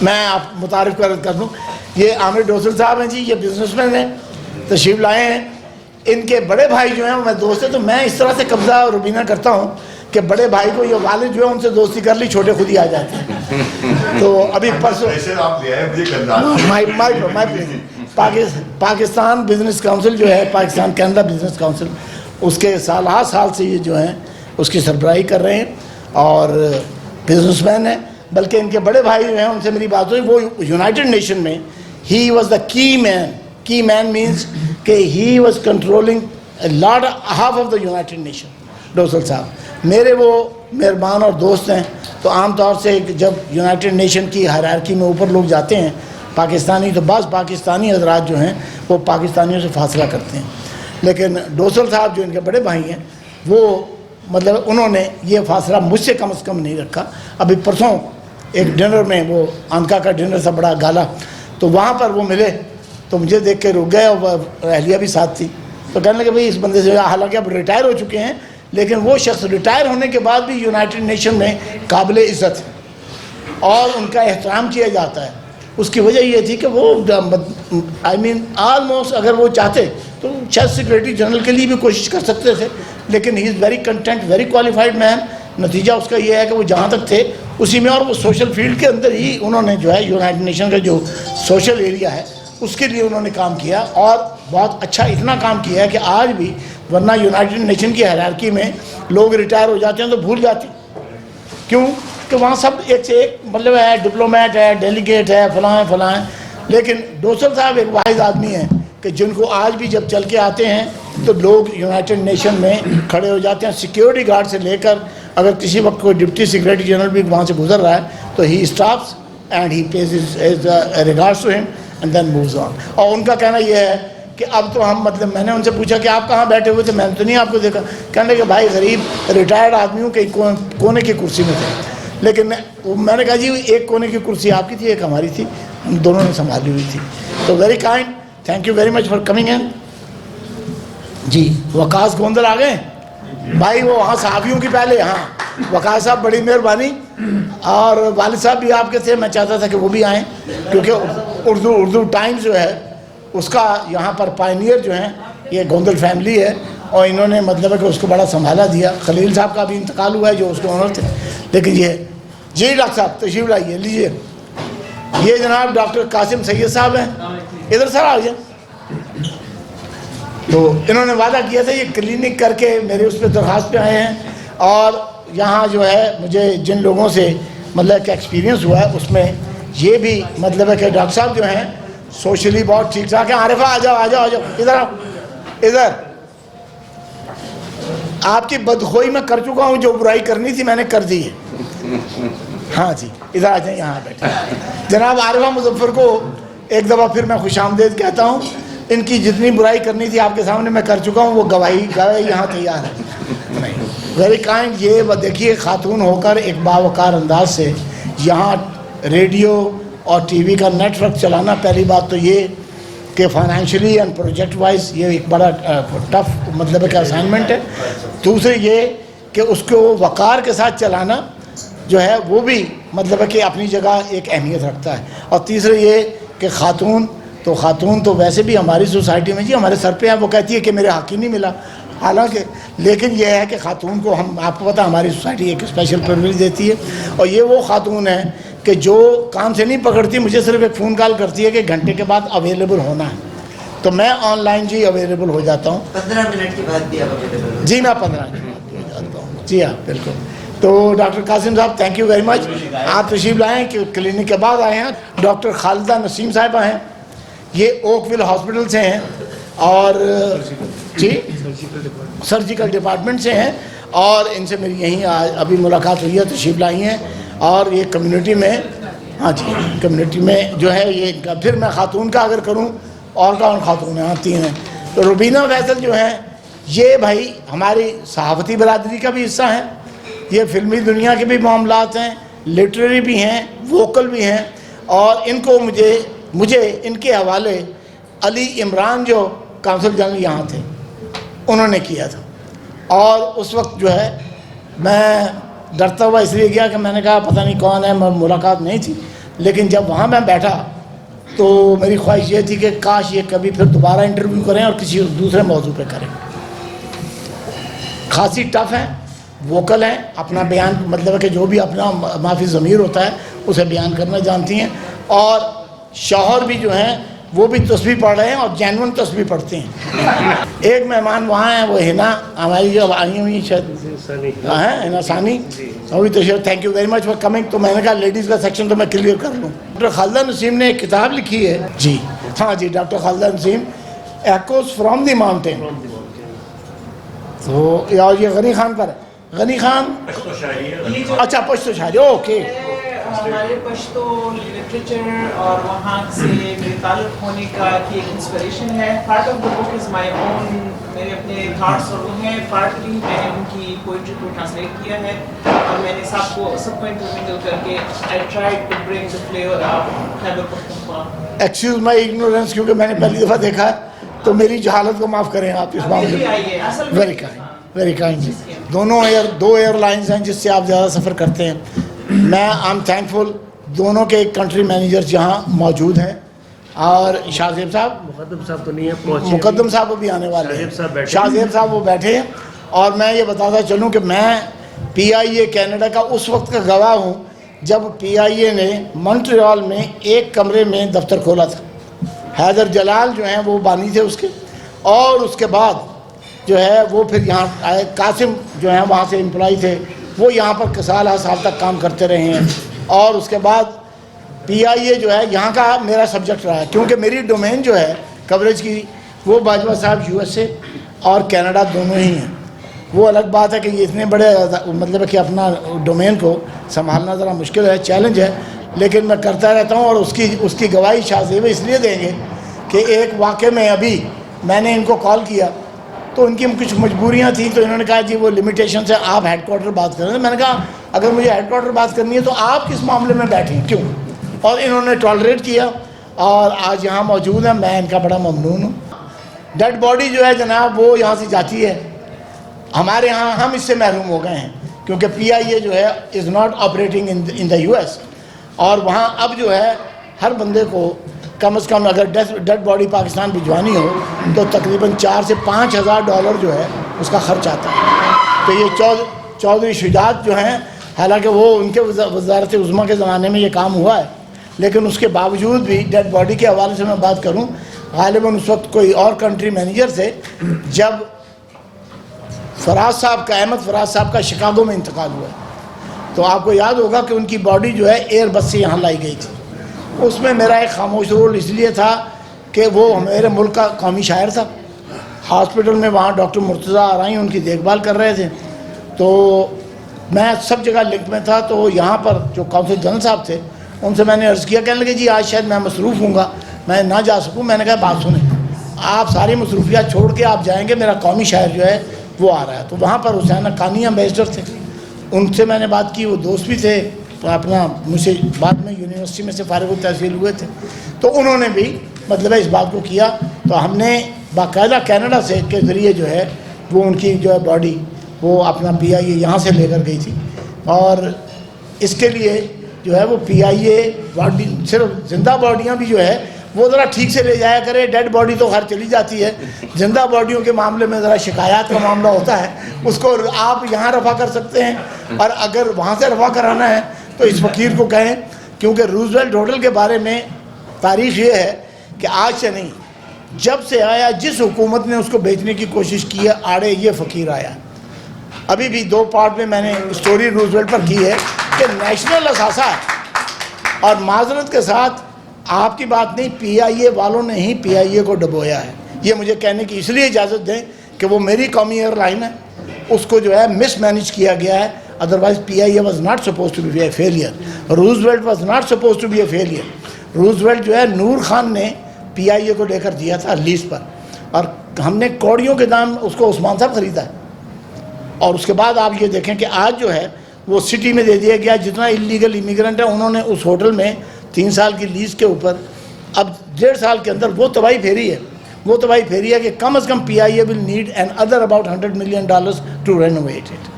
میں آپ متعارف کر دوں. یہ عامر ڈوسل صاحب ہیں جی، یہ بزنس مین ہیں، تشریف لائے ہیں. ان کے بڑے بھائی جو ہیں میں دوست ہیں، تو میں اس طرح سے قبضہ اور ربینہ کرتا ہوں کہ بڑے بھائی کو یہ والد جو ہے ان سے دوستی کر لی، چھوٹے خود ہی آ جاتے ہیں. تو ابھی پرسوں پاکستان بزنس کونسل جو ہے، پاکستان کینیڈا بزنس کونسل، اس کے سال سے یہ جو ہیں اس کی سربراہی کر رہے ہیں اور بزنس مین ہیں. بلکہ ان کے بڑے بھائی جو ہیں ان سے میری بات ہوئی، وہ یونائٹڈ نیشن میں ہی واز دا کی مین مینس کہ he was controlling lot half of the United Nation. ڈوسل صاحب میرے وہ مہربان اور دوست ہیں. تو عام طور سے جب یونائٹڈ نیشن کی ہائرارکی میں اوپر لوگ جاتے ہیں پاکستانی، تو بعض پاکستانی حضرات جو ہیں وہ پاکستانیوں سے فاصلہ کرتے ہیں. لیکن ڈوسل صاحب جو ان کے بڑے بھائی ہیں وہ مطلب انہوں نے یہ فاصلہ مجھ سے کم از کم نہیں رکھا. ابھی پرسوں ایک ڈنر میں، وہ آنکا کا ڈنر تھا بڑا گالا، تو وہاں پر وہ ملے تو مجھے دیکھ کے رک گئے، اور اہلیہ بھی ساتھ تھی. تو کہنے لگے بھئی اس بندے سے، حالانکہ اب ریٹائر ہو چکے ہیں لیکن وہ شخص ریٹائر ہونے کے بعد بھی یونائٹڈ نیشن میں قابل عزت ہے اور ان کا احترام کیا جاتا ہے. اس کی وجہ یہ تھی کہ وہ آلموسٹ اگر وہ چاہتے تو شاید سیکریٹری جنرل کے لیے بھی کوشش کر سکتے تھے، لیکن he is very content, very qualified man. نتیجہ اس کا یہ ہے کہ وہ جہاں تک تھے اسی میں، اور وہ سوشل فیلڈ کے اندر ہی انہوں نے جو ہے یونائٹڈ نیشن کا جو سوشل ایریا ہے اس کے لیے انہوں نے کام کیا، اور بہت اچھا اتنا کام کیا ہے کہ آج بھی، ورنہ یونائٹڈ نیشن کی ہائرارکی میں لوگ ریٹائر ہو جاتے ہیں تو بھول جاتے ہیں. کیوں کہ وہاں سب ایک سے ایک مطلب ہے، ڈپلومیٹ ہے، ڈیلیگیٹ ہے، فلاں ہیں. لیکن ڈوسل صاحب ایک واحد آدمی ہیں کہ جن کو آج بھی جب چل کے آتے ہیں تو لوگ یونائٹڈ نیشن میں کھڑے ہو جاتے ہیں. سیکیورٹی گارڈ سے لے کر اگر کسی وقت کوئی ڈپٹی سیکریٹری جنرل بھی وہاں سے گزر رہا ہے تو he stops and he pays regards to him and then moves on. اور ان کا کہنا یہ ہے کہ اب تو ہم مطلب، میں نے ان سے پوچھا کہ آپ کہاں بیٹھے ہوئے تھے، میں نے تو نہیں آپ کو دیکھا. کہنے کہ بھائی غریب ریٹائرڈ آدمیوں کے کونے کی کرسی میں تھے. لیکن میں نے کہا جی ایک کونے کی کرسی آپ کی تھی، ایک ہماری تھی، ہم دونوں نے سنبھالی ہوئی تھی. تو very kind, thank you very much for coming in. جی وقاص گوندل آ گئے بھائی، وہ وہاں صحافیوں کی پہلے. ہاں وقاص صاحب بڑی مہربانی، اور والد صاحب بھی آپ کے تھے، میں چاہتا تھا کہ وہ بھی آئیں کیونکہ اردو ٹائمز جو ہے اس کا یہاں پر پائنیئر جو ہیں یہ گوندل فیملی ہے، اور انہوں نے مطلب ہے کہ اس کو بڑا سنبھالا دیا. خلیل صاحب کا بھی انتقال ہوا ہے جو اس کے اونر تھے. لیکن یہ جی ڈاکٹر صاحب تشریف لائیے، لیجیے. یہ جناب ڈاکٹر قاسم سید صاحب ہیں، ادھر سر آ جائیں. تو انہوں نے وعدہ کیا تھا یہ کلینک کر کے میرے اس پہ درخواست پہ آئے ہیں. اور یہاں جو ہے مجھے جن لوگوں سے مطلب کہ ایکسپیرینس ہوا ہے اس میں یہ بھی مطلب ہے کہ ڈاکٹر صاحب جو ہیں سوشلی بہت ٹھیک ٹھاک ہیں. عارفہ آ جاؤ ادھر آؤ ادھر. آپ کی بدخوئی میں کر چکا ہوں، جو برائی کرنی تھی میں نے کر دی ہے. ہاں جی ادھر آ جائیں، یہاں بیٹھے. جناب عارفہ مظفر کو ایک دفعہ پھر میں خوش آمدید کہتا ہوں. ان کی جتنی برائی کرنی تھی آپ کے سامنے میں کر چکا ہوں، وہ گواہی یہاں تیار ہے. Very kind. یہ دیکھیے خاتون ہو کر ایک باوقار انداز سے یہاں ریڈیو اور ٹی وی کا نیٹ ورک چلانا، پہلی بات تو یہ کہ فائنینشلی اینڈ پروجیکٹ وائز یہ ایک بڑا ٹف مطلب ہے کہ اسائنمنٹ ہے. دوسرے یہ کہ اس کو وقار کے ساتھ چلانا جو ہے وہ بھی مطلب ہے کہ اپنی جگہ ایک اہمیت رکھتا ہے. اور تیسرے یہ کہ خاتون تو خاتون تو ویسے بھی ہماری سوسائٹی میں جی ہمارے سر پہ ہے، وہ کہتی ہے کہ میرے حق ہی نہیں ملا، حالانکہ لیکن یہ ہے کہ خاتون کو ہم آپ کو پتہ ہماری سوسائٹی ایک اسپیشل پریویلیج دیتی ہے، اور یہ وہ خاتون ہے کہ جو کام سے نہیں پکڑتی، مجھے صرف ایک فون کال کرتی ہے کہ گھنٹے کے بعد اویلیبل ہونا ہے، تو میں آن لائن جی اویلیبل ہو جاتا ہوں۔ 15 منٹ کے بعد بھی آپ اویلیبل؟ جی میں 15 منٹ ہو جاتا ہوں جی ہاں بالکل۔ تو ڈاکٹر قاسم صاحب تھینک یو ویری مچ، آپ تشریف لائیں کہ کلینک کے بعد آئے ہیں۔ ڈاکٹر خالدہ نسیم صاحبہ ہیں، یہ اوک ویل ہاسپٹل سے ہیں اور جی سرجیکل ڈپارٹمنٹ سے ہیں، اور ان سے میری یہیں ابھی ملاقات ہوئی ہے، تشریف لائی ہیں، اور یہ کمیونٹی میں ہاں جی کمیونٹی میں جو ہے یہ ان کا۔ پھر میں خاتون کا اگر کروں، اور کون خاتون ہیں؟ ہاں 3 ہیں۔ تو روبینہ فیصل جو ہیں یہ بھائی ہماری صحافتی برادری کا بھی حصہ ہیں، یہ فلمی دنیا کے بھی معاملات ہیں، لٹریری بھی ہیں، ووکل بھی ہیں، اور ان کو مجھے ان کے حوالے علی عمران جو کونسل جنرل یہاں تھے انہوں نے کیا تھا، اور اس وقت جو ہے میں ڈرتا ہوا اس لیے گیا کہ میں نے کہا پتہ نہیں کون ہے، ملاقات نہیں تھی، لیکن جب وہاں میں بیٹھا تو میری خواہش یہ تھی کہ کاش یہ کبھی پھر دوبارہ انٹرویو کریں اور کسی دوسرے موضوع پہ کریں۔ خاصی ٹف ہیں، ووکل ہیں، اپنا بیان مطلب ہے کہ جو بھی اپنا معافی ضمیر ہوتا ہے اسے بیان کرنا جانتی ہیں، اور شوہر بھی جو ہیں وہ بھی تسبیح پڑھ رہے ہیں اور جینون تسبیح پڑھتے ہیں۔ ایک مہمان وہاں ہیں، وہ ہنا ہماری جو آئی ہوئی شاید ہیں ہنا ثانی، وہ بھی تشریف، thank you very much for coming. تو میں نے کہا لیڈیز کا سیکشن تو میں کلیئر کر لوں۔ ڈاکٹر خالدہ نسیم نے ایک کتاب لکھی ہے جی ہاں جی doctor Khalida Naseem, echoes from the mountain, تو یہ غنی خان پر ہے، غنی خان اچھا پشتو شاعری، اوکے۔ ہمارے پشتو لٹریچر اور وہاں سے میرے تعلق ہونے کا کی ایک انسپریشن ہے۔ پارٹ آف دا بک از مائی اون، میرے اپنے تھاٹس اور وہ ہیں، پارٹلی میں نے ان کی پوئٹری کو ٹرانسلیٹ کیا ہے، اور میں نے سب کو انٹرمنگل کر کے I tried to bring the flavour of Khyber Pakhtunkhwa. Excuse my ignorance, کیونکہ میں نے پہلی دفعہ دیکھا ہے تو میری جہالت کو معاف کریں آپ اس معاملے میں۔ ویری کائنڈ، ویری کائنڈ جی۔ دو ایئر لائنز ہیں جس سے آپ زیادہ سفر کرتے ہیں، میں آئی ایم تھینک فل دونوں کے کنٹری مینیجرز یہاں موجود ہیں، اور شاہ زیب صاحب، مقدم صاحب تو نہیں ہے، مقدم صاحب بھی آنے والے ہیں، شاہ زیب صاحب وہ بیٹھے ہیں، اور میں یہ بتاتا چلوں کہ میں پی آئی اے کینیڈا کا اس وقت کا گواہ ہوں جب پی آئی اے نے مونٹریال میں ایک کمرے میں دفتر کھولا تھا، حیدر جلال جو ہیں وہ بانی تھے اس کے، اور اس کے بعد جو ہے وہ پھر یہاں آئے، قاسم جو ہیں وہاں سے امپلائی تھے، وہ یہاں پر سال تک کام کرتے رہے ہیں، اور اس کے بعد پی آئی اے جو ہے یہاں کا میرا سبجیکٹ رہا ہے، کیونکہ میری ڈومین جو ہے کوریج کی وہ باجوہ صاحب یو ایس اے اور کینیڈا دونوں ہی ہیں۔ وہ الگ بات ہے کہ یہ اتنے بڑے مطلب ہے کہ اپنا ڈومین کو سنبھالنا ذرا مشکل ہے، چیلنج ہے، لیکن میں کرتا رہتا ہوں، اور اس کی گواہی شاہ زیب اس لیے دیں گے کہ ایک واقعے میں ابھی میں نے ان کو کال کیا تو ان کی کچھ مجبوریاں تھیں، تو انہوں نے کہا جی وہ لمیٹیشن سے آپ ہیڈ کوارٹر بات کریں، میں نے کہا اگر مجھے ہیڈ کوارٹر بات کرنی ہے تو آپ کس معاملے میں بیٹھیں کیوں، اور انہوں نے ٹالریٹ کیا، اور آج یہاں موجود ہیں، میں ان کا بڑا ممنون ہوں۔ ڈیڈ باڈی جو ہے جناب وہ یہاں سے جاتی ہے، ہمارے ہاں ہم اس سے محروم ہو گئے ہیں کیونکہ پی آئی اے جو ہے is not operating in the U S, اور وہاں اب جو ہے ہر بندے کو کم از کم اگر ڈیڈ باڈی پاکستان بھجوانی ہو تو تقریباً 4 سے 5 ہزار ڈالر جو ہے اس کا خرچ آتا ہے۔ تو یہ چودھری شجاعت جو ہیں، حالانکہ وہ ان کے وزارت عظمیٰ کے زمانے میں یہ کام ہوا ہے، لیکن اس کے باوجود بھی ڈیڈ باڈی کے حوالے سے میں بات کروں، غالباً اس وقت کوئی اور کنٹری مینیجر تھے جب فراز صاحب کا، احمد فراز صاحب کا شکاگو میں انتقال ہوا، تو آپ کو یاد ہوگا کہ ان کی باڈی جو ہے ایئر بس سے یہاں لائی گئی تھی۔ اس میں میرا ایک خاموش رول اس لیے تھا کہ وہ میرے ملک کا قومی شاعر تھا، ہاسپٹل میں وہاں ڈاکٹر مرتضیٰ آرائی ان کی دیکھ بھال کر رہے تھے، تو میں سب جگہ لنک میں تھا، تو یہاں پر جو کونسل جنرل صاحب تھے ان سے میں نے عرض کیا، کہنے لگے جی آج شاید میں مصروف ہوں گا، میں نہ جا سکوں۔ میں نے کہا بات سنیں، آپ ساری مصروفیات چھوڑ کے آپ جائیں گے، میرا قومی شاعر جو ہے وہ آ رہا ہے۔ تو وہاں پر حسین حقانی امبیسڈر تھے، ان سے میں نے بات کی، وہ دوست بھی تھے، اپنا مجھ سے بعد میں یونیورسٹی میں سے فارغ التحصیل ہوئے تھے، تو انہوں نے بھی مطلب اس بات کو کیا، تو ہم نے باقاعدہ کینیڈا سے کے ذریعے جو ہے وہ ان کی جو ہے باڈی وہ اپنا پی آئی اے یہاں سے لے کر گئی تھی، اور اس کے لیے جو ہے وہ پی آئی اے باڈی صرف زندہ باڈیاں بھی جو ہے وہ ذرا ٹھیک سے لے جایا کرے. ڈیڈ باڈی تو خیر چلی جاتی ہے, زندہ باڈیوں کے معاملے میں ذرا شکایات کا معاملہ ہوتا ہے, اس کو آپ یہاں رفع کر سکتے ہیں, اور اگر وہاں سے رفع کرانا ہے تو اس فقیر کو کہیں, کیونکہ روزویلٹ ہوٹل کے بارے میں تاریخ یہ ہے کہ آج سے نہیں, جب سے آیا جس حکومت نے اس کو بیچنے کی کوشش کی ہے آڑے یہ فقیر آیا. ابھی بھی 2 پارٹ میں نے اسٹوری روزویلٹ پر کی ہے کہ نیشنل اثاثہ ہے, اور معذرت کے ساتھ آپ کی بات نہیں, پی آئی اے والوں نے ہی پی آئی اے کو ڈبویا ہے. یہ مجھے کہنے کی اس لیے اجازت دیں کہ وہ میری قومی ایئر لائن ہے, اس کو جو ہے مس مینیج کیا گیا ہے. Otherwise P I A was not suppose to be a failure, Roosevelt was not suppose to be a failure. Roosevelt جو ہے نور خان نے پی آئی اے کو لے کر دیا تھا لیز پر, اور ہم نے کوڑیوں کے دام اس کو عثمان صاحب خریدا ہے. اور اس کے بعد آپ یہ دیکھیں کہ آج جو ہے وہ سٹی میں دے دیا گیا. جتنا انلیگل امیگرنٹ ہے انہوں نے اس ہوٹل میں 3 سال کی لیز کے اوپر اب 1.5 سال کے اندر وہ تباہی پھیری ہے. وہ تباہی پھیری ہے کہ کم از کم P I A will need another about $100 million to renovate it.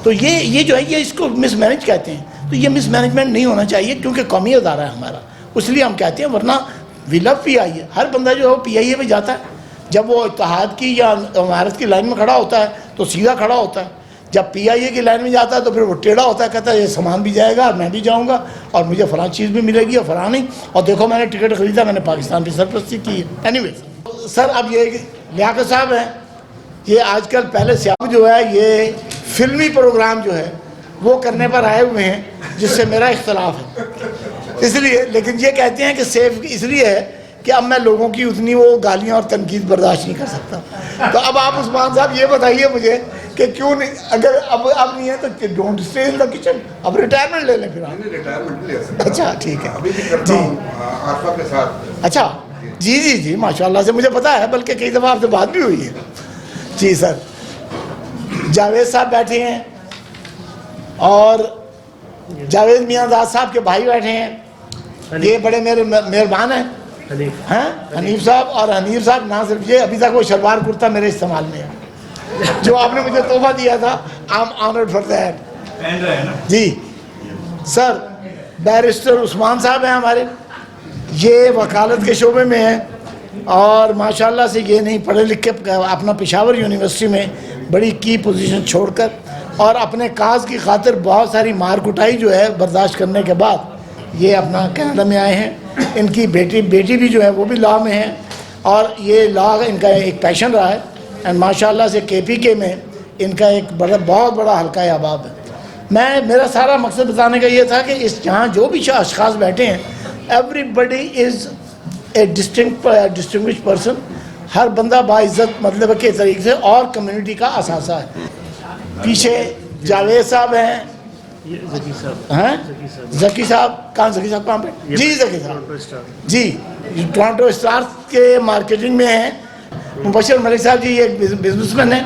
تو یہ جو ہے یہ اس کو مس مینیج کہتے ہیں. تو یہ مس مینجمنٹ نہیں ہونا چاہیے کیونکہ قومی ادارہ ہے ہمارا, اس لیے ہم کہتے ہیں. ورنہ وی لو پی آئی اے, ہر بندہ جو ہے وہ پی آئی اے پہ جاتا ہے. جب وہ اتحاد کی یا امارت کی لائن میں کھڑا ہوتا ہے تو سیدھا کھڑا ہوتا ہے. جب پی آئی اے کی لائن میں جاتا ہے تو پھر وہ ٹیڑھا ہوتا ہے, کہتا ہے یہ سامان بھی جائے گا, میں بھی جاؤں گا, اور مجھے فلاں چیز بھی ملے گی اور فلاں نہیں, اور دیکھو میں نے ٹکٹ خریدا, میں نے پاکستان کی سرپرستی کی ہے. اینی ویز سر, اب یہ لیاقت صاحب ہیں, یہ آج کل پہلے سے جو ہے یہ فلمی پروگرام جو ہے وہ کرنے پر آئے ہوئے ہیں, جس سے میرا اختلاف ہے اس لیے. لیکن یہ کہتے ہیں کہ سیف اس لیے ہے کہ اب میں لوگوں کی اتنی وہ گالیاں اور تنقید برداشت نہیں کر سکتا. تو اب آپ عثمان صاحب یہ بتائیے مجھے کہ کیوں نہیں, اگر اب نہیں ہے تو don't stay in the kitchen, اب ریٹائرمنٹ لے لیں پھر آپ. ریٹائرمنٹ لے سکتے. اچھا ٹھیک ہے, ابھی بھی کرتا ہوں عارفہ کے ساتھ. اچھا جی ماشاء اللہ سے مجھے پتا ہے, بلکہ کئی دفعہ آپ سے بات بھی ہوئی ہے. جی سر, جاوید صاحب بیٹھے ہیں, اور جاوید میاں داد صاحب کے بھائی بیٹھے ہیں, یہ بڑے میرے مہربان ہیں. حنیف صاحب, اور حنیف صاحب نہ صرف یہ, ابھی تک وہ شلوار کرتا میرے استعمال میں ہے جو آپ نے مجھے تحفہ دیا تھا. I'm honored for that. جی سر, بیرسٹر عثمان صاحب ہیں ہمارے, یہ وکالت کے شعبے میں ہیں, اور ماشاءاللہ سے یہ نہیں پڑھے لکھ کے اپنا پشاور یونیورسٹی میں بڑی کی پوزیشن چھوڑ کر اور اپنے کاز کی خاطر بہت ساری مار کٹائی جو ہے برداشت کرنے کے بعد یہ اپنا کینیڈا میں آئے ہیں. ان کی بیٹی بھی جو ہے وہ بھی لا میں ہیں, اور یہ لا ان کا ایک پیشن رہا ہے. اینڈ ماشاءاللہ سے کے پی کے میں ان کا ایک بہت بڑا حلقہ احباب ہے. میرا سارا مقصد بتانے کا یہ تھا کہ اس جہاں جو بھی اشخاص بیٹھے ہیں, ایوری بڈی از اے ڈسٹنگوش پرسن, ہر بندہ باعزت مطلب کے طریقے سے اور کمیونٹی کا اثاثہ ہے. پیچھے جاوید صاحب ہیں, ذکی صاحب کہاں, ذکی صاحب کہاں پہ, جی ذکی صاحب جی ٹورانٹو اسٹارز کے مارکیٹنگ میں ہیں. مبشر ملک صاحب جی ایک بزنس مین ہیں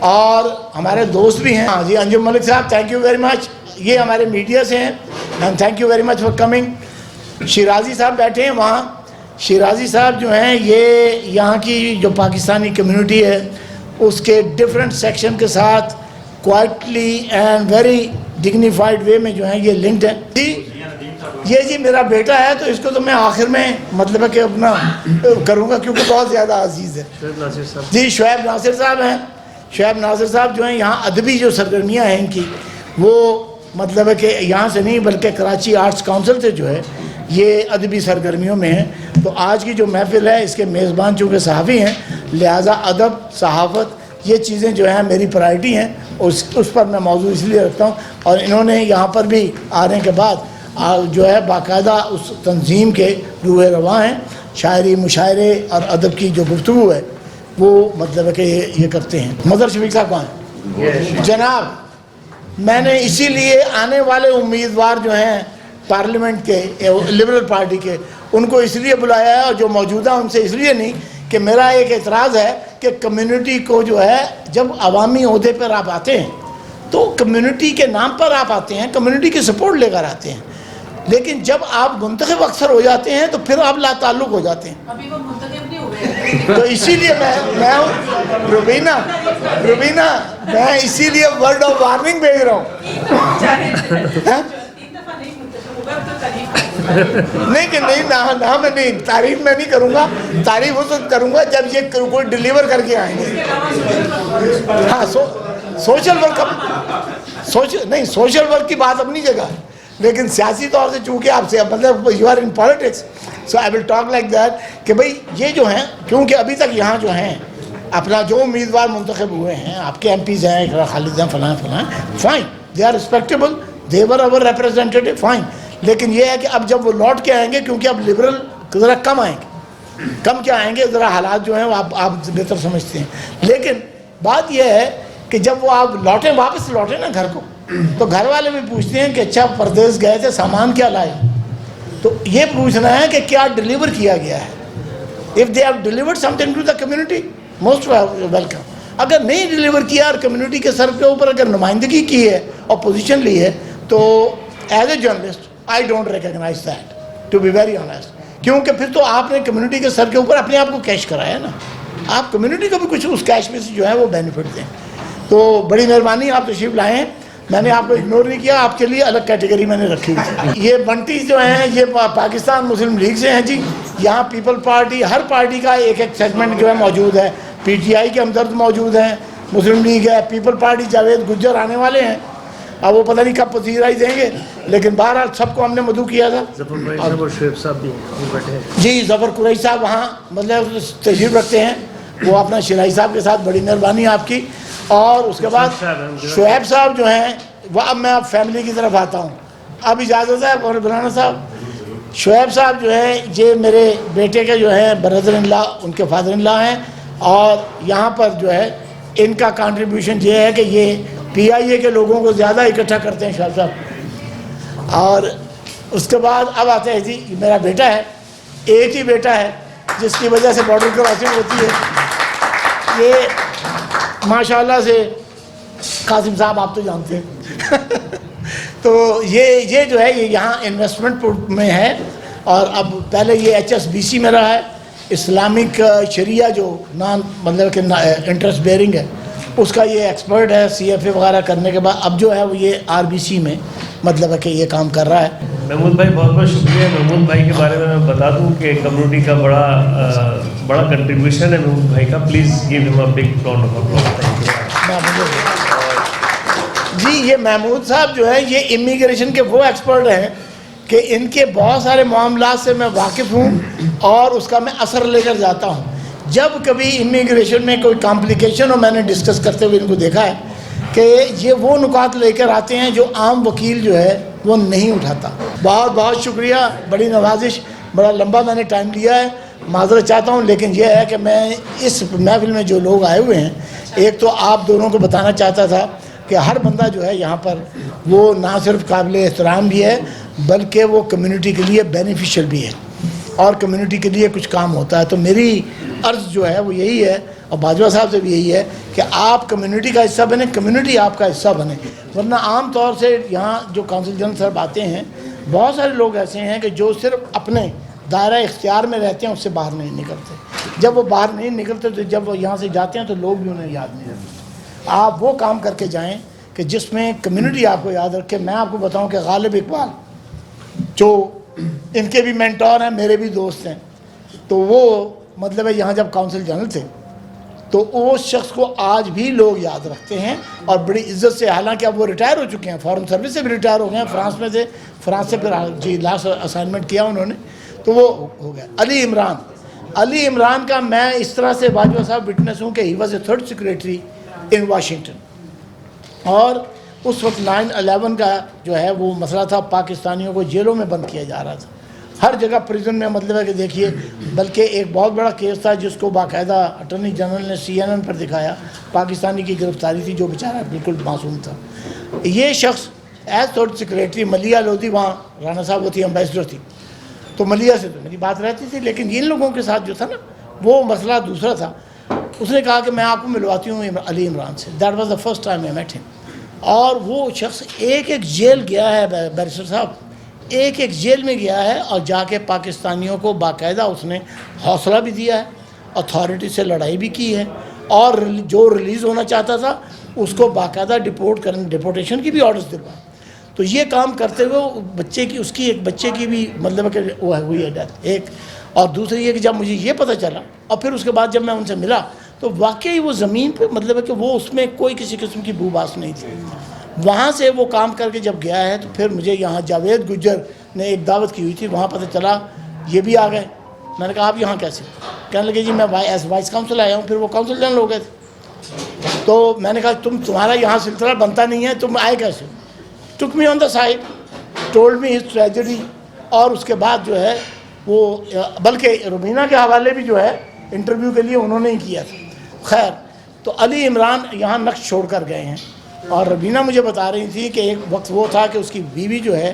اور ہمارے دوست بھی ہیں. ہاں جی, انجم ملک صاحب تھینک یو ویری مچ, یہ ہمارے میڈیا سے ہیں, and thank you very much for coming. Shirazi صاحب بیٹھے ہیں وہاں. شیرازی صاحب جو ہیں یہ یہاں کی جو پاکستانی کمیونٹی ہے اس کے ڈفرینٹ سیکشن کے ساتھ کوائٹلی اینڈ ویری ڈگنیفائڈ وے میں جو ہیں یہ لنکڈ ہیں. جی یہ میرا بیٹا ہے, تو اس کو تو میں آخر میں مطلب ہے کہ اپنا کروں گا کیونکہ بہت زیادہ عزیز ہے. جی شعیب ناصر صاحب ہیں. شعیب ناصر صاحب جو ہیں یہاں ادبی جو سرگرمیاں ہیں ان کی, وہ مطلب ہے کہ یہاں سے نہیں بلکہ کراچی آرٹس کونسل سے جو ہے یہ ادبی سرگرمیوں میں ہیں. تو آج کی جو محفل ہے اس کے میزبان چونکہ صحافی ہیں, لہٰذا ادب صحافت یہ چیزیں جو ہیں میری پرائرٹی ہیں, اس پر میں موضوع اس لیے رکھتا ہوں. اور انہوں نے یہاں پر بھی آنے کے بعد جو ہے باقاعدہ اس تنظیم کے روح رواں ہیں. شاعری مشاعرے اور ادب کی جو گفتگو ہے وہ مطلب ہے کہ یہ کرتے ہیں. مظہر شفیق صاحب کہاں ہیں؟ جناب, میں نے اسی لیے آنے والے امیدوار جو ہیں پارلیمنٹ کے لبرل پارٹی کے, ان کو اس لیے بلایا ہے, اور جو موجودہ ان سے اس لیے نہیں کہ میرا ایک اعتراض ہے کہ کمیونٹی کو جو ہے جب عوامی عہدے پر آپ آتے ہیں تو کمیونٹی کے نام پر آپ آتے ہیں, کمیونٹی کی سپورٹ لے کر آتے ہیں, لیکن جب آپ منتخب اکثر ہو جاتے ہیں تو پھر آپ لا تعلق ہو جاتے ہیں. ابھی وہ منتخب نہیں ہوئے, تو اسی لیے میں ہوں روبینہ, میں اسی لیے ورڈ آف وارننگ بھیج رہا ہوں. 3 دفعہ نہیں منتخب ہوگا, اب تو تعریف نہیں کہ نہیں نہ میں نہیں تعریف میں نہیں کروں گا, تعریف اس وقت کروں گا جب یہ کوئی ڈیلیور کر کے آئیں گے. ہاں سوشل ورک نہیں, سوشل ورک کی بات اپنی جگہ ہے, لیکن سیاسی طور سے چونکہ آپ سے مطلب you are in politics, so I will talk like that کہ بھئی یہ جو ہیں, کیونکہ ابھی تک یہاں جو ہیں اپنا جو امیدوار منتخب ہوئے ہیں, آپ کے ایم پیز ہیں, خالد ہیں, فلاں fine, they are respectable, they were our representative, fine. لیکن یہ ہے کہ اب جب وہ لوٹ کے آئیں گے, کیونکہ اب لبرل ذرا کم آئیں گے, کم کیا آئیں گے, ذرا حالات جو ہیں وہ آپ بہتر سمجھتے ہیں. لیکن بات یہ ہے کہ جب وہ آپ لوٹیں, واپس لوٹیں نا گھر کو, تو گھر والے بھی پوچھتے ہیں کہ اچھا پردیس گئے تھے, سامان کیا لائے, تو یہ پوچھنا ہے کہ کیا ڈیلیور کیا گیا ہے. If they have delivered something to the community, most welcome. اگر نہیں ڈیلیور کیا اور کمیونٹی کے سر کے اوپر اگر نمائندگی کی ہے اور پوزیشن لی ہے, تو as a journalist I don't recognise that, to be very honest. کیونکہ پھر تو آپ نے کمیونٹی کے سر کے اوپر اپنے آپ کو کیش کرایا نا, آپ کمیونٹی کو بھی کچھ اس کیش میں سے جو ہے وہ بینیفٹ دیں. تو بڑی مہربانی, آپ تشریف لائے ہیں, میں نے آپ کو اگنور نہیں کیا, آپ کے لیے الگ کیٹیگری میں نے رکھی ہوئی. یہ بنٹیز جو ہیں یہ پاکستان مسلم لیگ سے ہیں جی. یہاں پیپل پارٹی, ہر پارٹی کا ایک ایک سیگمنٹ جو ہے موجود ہے. پی ٹی آئی کے ہمدرد موجود ہیں, مسلم لیگ ہے, پیپل پارٹی جاوید گجر آنے والے ہیں, اب وہ پتہ نہیں کب پذیرائی دیں گے, لیکن بہرحال سب کو ہم نے مدعو کیا تھا. اور شعیب صاحب بھی بیٹھے ہیں جی, ظفر قریشی صاحب وہاں مطلب تشریف رکھتے ہیں, وہ اپنا شرائی صاحب کے ساتھ, بڑی مہربانی آپ کی. اور اس کے بعد شعیب صاحب جو ہیں وہ, اب میں اب فیملی کی طرف آتا ہوں, اب اجازت ہے. اور بلانا صاحب, شعیب صاحب جو ہے یہ میرے بیٹے کے جو ہیں برادر ان لا, ان کے فادر ان لا ہیں, اور یہاں پر جو ہے ان کا کنٹریبیوشن یہ ہے کہ یہ پی آئی اے کے لوگوں کو زیادہ اکٹھا کرتے ہیں شعیب صاحب. اور اس کے بعد اب آتے ہیں جی, میرا بیٹا ہے, ایک ہی بیٹا ہے جس کی وجہ سے بارڈر کراسنگ ہوتی ہے, یہ ماشاءاللہ سے قاسم صاحب آپ تو جانتے ہیں. تو یہ جو ہے یہ یہاں انویسٹمنٹ میں ہے, اور اب پہلے یہ ایچ ایس بی سی میں رہا ہے, اسلامک شریعہ جو نان مطلب کہ انٹرسٹ بیئرنگ ہے, اس کا یہ ایکسپرٹ ہے. سی ایف اے وغیرہ کرنے کے بعد اب جو ہے وہ یہ آر بی سی میں مطلب ہے کہ یہ کام کر رہا ہے. محمود بھائی بہت بہت شکریہ. محمود بھائی کے بارے میں بتا دوں کہ کمیونٹی کا بڑا کنٹریبیوشن ہے محمود بھائی کا. پلیز گیو ہم a big round of applause. جی, یہ محمود صاحب جو ہے یہ امیگریشن کے وہ ایکسپرٹ ہیں کہ ان کے بہت سارے معاملات سے میں واقف ہوں, اور اس کا میں اثر لے کر جاتا ہوں. جب کبھی امیگریشن میں کوئی کمپلیکیشن ہو, میں نے ڈسکس کرتے ہوئے ان کو دیکھا ہے کہ یہ وہ نکات لے کر آتے ہیں جو عام وکیل جو ہے وہ نہیں اٹھاتا. بہت بہت شکریہ, بڑی نوازش, بڑا لمبا میں نے ٹائم لیا ہے, معذرت چاہتا ہوں. لیکن یہ ہے کہ میں اس محفل میں جو لوگ آئے ہوئے ہیں, ایک تو آپ دونوں کو بتانا چاہتا تھا کہ ہر بندہ جو ہے یہاں پر وہ نہ صرف قابل احترام بھی ہے, بلکہ وہ کمیونٹی کے لیے بینیفیشل بھی ہے, اور کمیونٹی کے لیے کچھ کام ہوتا ہے. تو میری عرض جو ہے وہ یہی ہے, اور باجوہ صاحب سے بھی یہی ہے کہ آپ کمیونٹی کا حصہ بنیں, کمیونٹی آپ کا حصہ بنے. ورنہ عام طور سے یہاں جو کونسل جنرل صاحب آتے ہیں, بہت سارے لوگ ایسے ہیں کہ جو صرف اپنے دائرہ اختیار میں رہتے ہیں, اس سے باہر نہیں نکلتے. جب وہ باہر نہیں نکلتے تو جب وہ یہاں سے جاتے ہیں تو لوگ بھی انہیں یاد نہیں رکھتے. آپ وہ کام کر کے جائیں کہ جس میں کمیونٹی آپ کو یاد رکھے. میں آپ کو بتاؤں کہ غالب اقبال جو ان کے بھی مینٹور ہیں, میرے بھی دوست ہیں, تو وہ مطلب ہے یہاں جب کونسل جنرل تھے تو اس شخص کو آج بھی لوگ یاد رکھتے ہیں اور بڑی عزت سے. حالانکہ اب وہ ریٹائر ہو چکے ہیں, فارن سروس سے بھی ریٹائر ہو گئے ہیں, فرانس میں تھے, فرانس سے پھر جی لاسٹ اسائنمنٹ کیا انہوں نے, تو وہ ہو گیا. علی عمران کا میں اس طرح سے باجوہ صاحب وٹنس ہوں کہ he was a third secretary in Washington, اور اس وقت 9/11 کا جو ہے وہ مسئلہ تھا, پاکستانیوں کو جیلوں میں بند کیا جا رہا تھا, ہر جگہ پریزن میں. مطلب ہے کہ دیکھیے, بلکہ ایک بہت بڑا کیس تھا جس کو باقاعدہ اٹارنی جنرل نے CNN پر دکھایا, پاکستانی کی گرفتاری تھی جو بیچارہ بالکل معصوم تھا. یہ شخص as third secretary, Millia Lodhi وہاں رانا صاحب وہ تھی, امبیسڈر تھی, تو ملیہ سے تو میری بات رہتی تھی, لیکن ان لوگوں کے ساتھ جو تھا نا وہ مسئلہ دوسرا تھا. اس نے کہا کہ میں آپ کو ملواتی ہوں علی عمران سے. That was the first time I met him. اور وہ شخص ایک جیل گیا ہے, بیرسٹر صاحب, ایک جیل میں گیا ہے, اور جا کے پاکستانیوں کو باقاعدہ اس نے حوصلہ بھی دیا ہے, اتھارٹی سے لڑائی بھی کی ہے, اور جو ریلیز ہونا چاہتا تھا اس کو باقاعدہ ڈپورٹیشن کی بھی آرڈرز دلوائے. تو یہ کام کرتے ہوئے بچے کی، اس کی ایک بچے کی بھی مطلب کہ وہ ہوئی ہے ڈیتھ ایک، اور دوسری یہ کہ جب مجھے یہ پتہ چلا اور پھر اس کے بعد جب میں ان سے ملا تو واقعی وہ زمین پہ مطلب ہے کہ وہ اس میں کوئی کسی قسم کی بو باس نہیں تھی. وہاں سے وہ کام کر کے جب گیا ہے تو پھر مجھے یہاں جاوید گجر نے ایک دعوت کی ہوئی تھی، وہاں پتہ چلا یہ بھی آ گئے. میں نے کہا آپ یہاں کیسے؟ کہنے لگے جی میں ایز وائس کاؤنسل آیا ہوں. پھر وہ کاؤنسل جنرل ہو گئے تھے. تو میں نے کہا تمہارا یہاں سلسلہ بنتا نہیں ہے، تم آئے کیسے؟ Took me on the side, told me his tragedy. اور اس کے بعد جو ہے وہ بلکہ روبینہ کے حوالے بھی جو ہے انٹرویو کے لیے انہوں نے ہی کیا تھا. خیر، تو علی عمران یہاں نقش چھوڑ کر گئے ہیں. اور روبینہ مجھے بتا رہی تھی کہ ایک وقت وہ تھا کہ اس کی بیوی جو ہے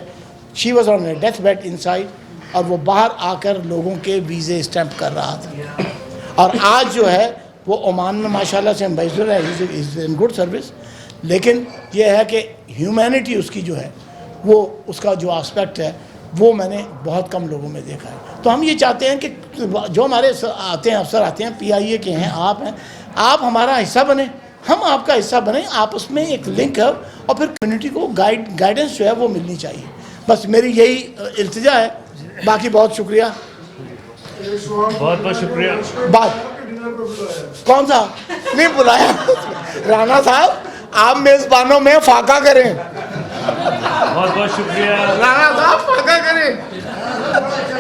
she was on a death bad in side, اور وہ باہر آ کر لوگوں کے ویزے اسٹیمپ کر رہا تھا. اور آج جو ہے وہ عمان میں ماشاءاللہ سے امبیسڈر ہے، از ان گڈ سروس. لیکن یہ ہے کہ ہیومینٹی اس کی جو ہے وہ اس کا جو آسپیکٹ ہے وہ میں نے بہت کم لوگوں میں دیکھا ہے. تو ہم یہ چاہتے ہیں کہ جو ہمارے آتے ہیں افسر آتے ہیں PIA کے ہیں، آپ ہمارا حصہ بنیں، ہم آپ کا حصہ بنیں. آپس میں ایک لنک ہے اور پھر کمیونٹی کو گائیڈنس جو ہے وہ ملنی چاہیے. بس میری یہی التجا ہے. باقی بہت شکریہ. بہت بہت شکریہ. بات کون سا نہیں بلایا؟ رانا صاحب آپ میزبانوں میں فاقہ کریں. بہت بہت شکریہ. رانا صاحب فاقہ کریں.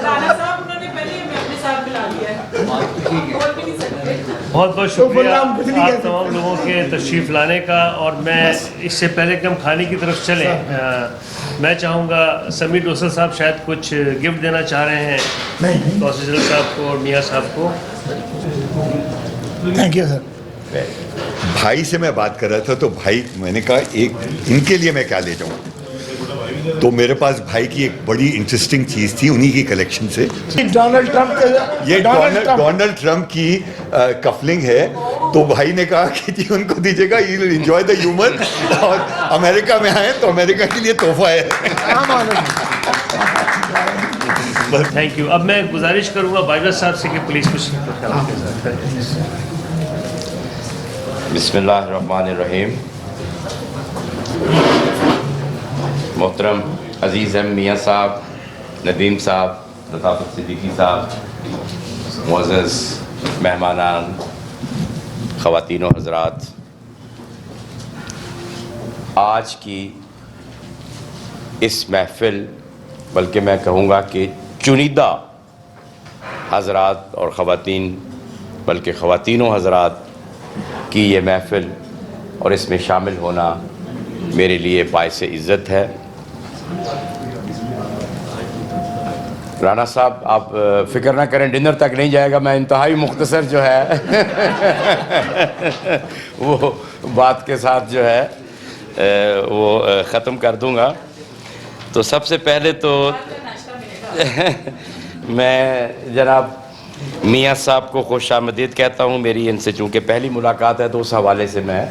رانا صاحب انہوں نے پہلے ہمیں اپنے ساتھ ملا لیا ہے، بول بھی نہیں سکتے. بہت بہت شکریہ آپ تمام لوگوں کے تشریف لانے کا. اور میں اس سے پہلے کہ ہم کھانے کی طرف چلیں، میں چاہوں گا سمیع ڈوسل صاحب شاید کچھ گفٹ دینا چاہ رہے ہیں توسیع جلال صاحب کو اور میاں صاحب کو. Thank you sir. بھائی سے میں بات کر رہا تھا تو بھائی میں نے کہا ایک ان کے لیے میں کیا لے جاؤں، تو میرے پاس بھائی کی ایک بڑی انٹرسٹنگ چیز تھی انہی کی کلیکشن سے. ڈونلڈ ٹرمپ یہ ڈونلڈ ٹرمپ کی کفلنگ ہے. تو بھائی نے کہا کہ جی ان کو دیجیے گا، you will enjoy the humour, اور امریکہ میں آئے تو امریکہ کے لیے تحفہ ہے. Thank you. اب میں گزارش کروں گا باجوہ صاحب سے کہ پلیز کچھ خیال کے ساتھ. بسم اللہ الرحمن الرحیم. محترم عزیز احمد میاں صاحب، ندیم صاحب، لطافت صدیقی صاحب، معزز مہمانان، خواتین و حضرات، آج کی اس محفل، بلکہ میں کہوں گا کہ چنیدہ حضرات اور خواتین، بلکہ خواتین و حضرات کی یہ محفل اور اس میں شامل ہونا میرے لیے باعث عزت ہے. رانا صاحب آپ فکر نہ کریں، ڈنر تک نہیں جائے گا. میں انتہائی مختصر جو ہے وہ بات کے ساتھ جو ہے وہ ختم کر دوں گا. تو سب سے پہلے تو میں جناب میاں صاحب کو خوش آمدید کہتا ہوں. میری ان سے چونکہ پہلی ملاقات ہے تو اس حوالے سے میں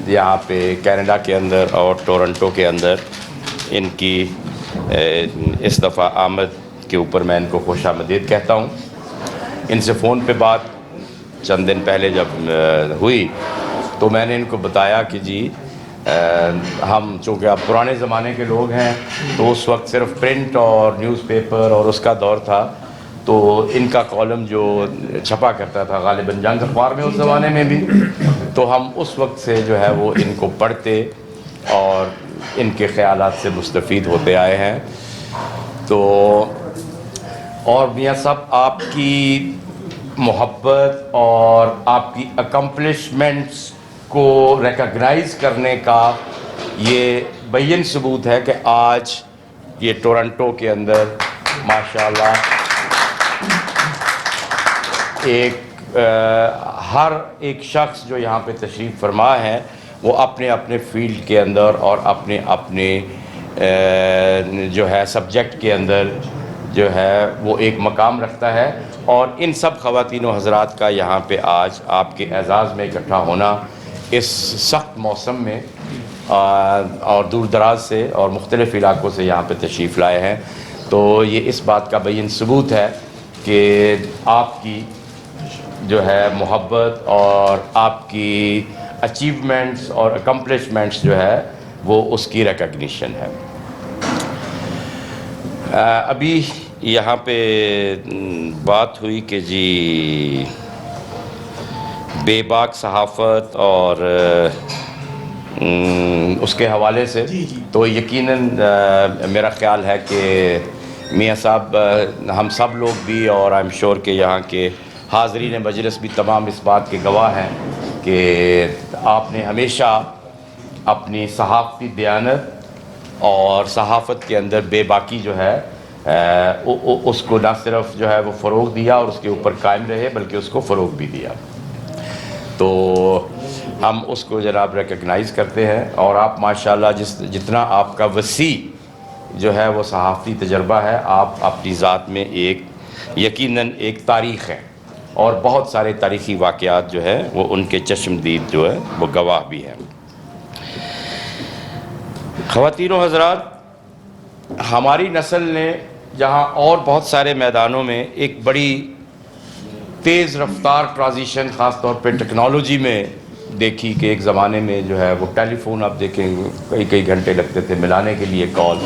یہاں پہ کینیڈا کے اندر اور ٹورنٹو کے اندر ان کی اس دفعہ آمد کے اوپر میں ان کو خوش آمدید کہتا ہوں. ان سے فون پہ بات چند دن پہلے جب ہوئی تو میں نے ان کو بتایا کہ جی ہم چونکہ اب پرانے زمانے کے لوگ ہیں تو اس وقت صرف پرنٹ اور نیوز پیپر اور اس کا دور تھا، تو ان کا کالم جو چھپا کرتا تھا غالباً جنگ اخبار میں اس زمانے میں بھی، تو ہم اس وقت سے جو ہے وہ ان کو پڑھتے اور ان کے خیالات سے مستفید ہوتے آئے ہیں. تو اور میاں صاحب آپ کی محبت اور آپ کی اکمپلشمنٹس کو ریکگنائز کرنے کا یہ بین ثبوت ہے کہ آج یہ ٹورنٹو کے اندر ماشاءاللہ ہر ایک شخص جو یہاں پہ تشریف فرما ہے وہ اپنے اپنے فیلڈ کے اندر اور اپنے جو ہے سبجیکٹ کے اندر جو ہے وہ ایک مقام رکھتا ہے. اور ان سب خواتین و حضرات کا یہاں پہ آج آپ کے اعزاز میں اکٹھا ہونا اس سخت موسم میں اور دور دراز سے اور مختلف علاقوں سے یہاں پہ تشریف لائے ہیں، تو یہ اس بات کا بین ثبوت ہے کہ آپ کی جو ہے محبت اور آپ کی اچیومنٹس اور اکمپلشمنٹس جو ہے وہ اس کی ریکگنیشن ہے. ابھی یہاں پہ بات ہوئی کہ جی بے باک صحافت اور اس کے حوالے سے تو یقیناً میرا خیال ہے کہ میاں صاحب ہم سب لوگ بھی اور آئی ایم شیور کہ یہاں کے حاضرین مجلس بھی تمام اس بات کے گواہ ہیں کہ آپ نے ہمیشہ اپنی صحافتی دیانت اور صحافت کے اندر بے باکی جو ہے اس کو نہ صرف جو ہے وہ فروغ دیا اور اس کے اوپر قائم رہے بلکہ اس کو فروغ بھی دیا. تو ہم اس کو جناب ریکگنائز کرتے ہیں اور آپ ماشاءاللہ جتنا آپ کا وسیع جو ہے وہ صحافتی تجربہ ہے, آپ اپنی ذات میں ایک یقیناً ایک تاریخ ہے اور بہت سارے تاریخی واقعات جو ہے وہ ان کے چشمدید جو ہے وہ گواہ بھی ہیں. خواتین و حضرات, ہماری نسل نے جہاں اور بہت سارے میدانوں میں ایک بڑی تیز رفتار ٹرانزیشن خاص طور پہ ٹیکنالوجی میں دیکھی کہ ایک زمانے میں جو ہے وہ ٹیلی فون آپ دیکھیں کئی گھنٹے لگتے تھے ملانے کے لیے کال,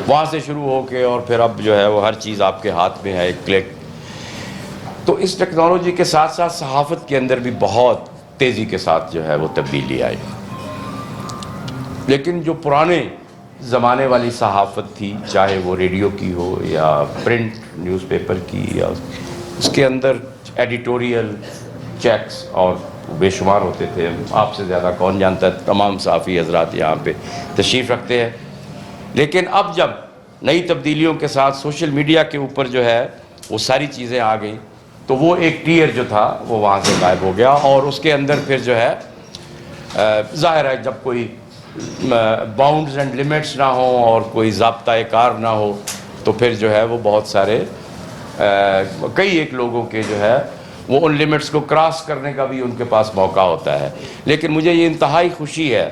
وہاں سے شروع ہو کے اور پھر اب جو ہے وہ ہر چیز آپ کے ہاتھ میں ہے ایک کلک. تو اس ٹیکنالوجی کے ساتھ ساتھ صحافت کے اندر بھی بہت تیزی کے ساتھ جو ہے وہ تبدیلی آئی. لیکن جو پرانے زمانے والی صحافت تھی, چاہے وہ ریڈیو کی ہو یا پرنٹ نیوز پیپر کی, یا اس کے اندر ایڈیٹوریل چیکس اور بے شمار ہوتے تھے. آپ سے زیادہ کون جانتا ہے, تمام صحافی حضرات یہاں پہ تشریف رکھتے ہیں. لیکن اب جب نئی تبدیلیوں کے ساتھ سوشل میڈیا کے اوپر جو ہے وہ ساری چیزیں آ گئیں تو وہ ایک ٹیئر جو تھا وہ وہاں سے غائب ہو گیا, اور اس کے اندر پھر جو ہے ظاہر ہے جب کوئی باؤنڈز اینڈ لمٹس نہ ہوں اور کوئی ضابطۂ کار نہ ہو تو پھر جو ہے وہ بہت سارے کئی ایک لوگوں کے جو ہے وہ ان لمٹس کو کراس کرنے کا بھی ان کے پاس موقع ہوتا ہے. لیکن مجھے یہ انتہائی خوشی ہے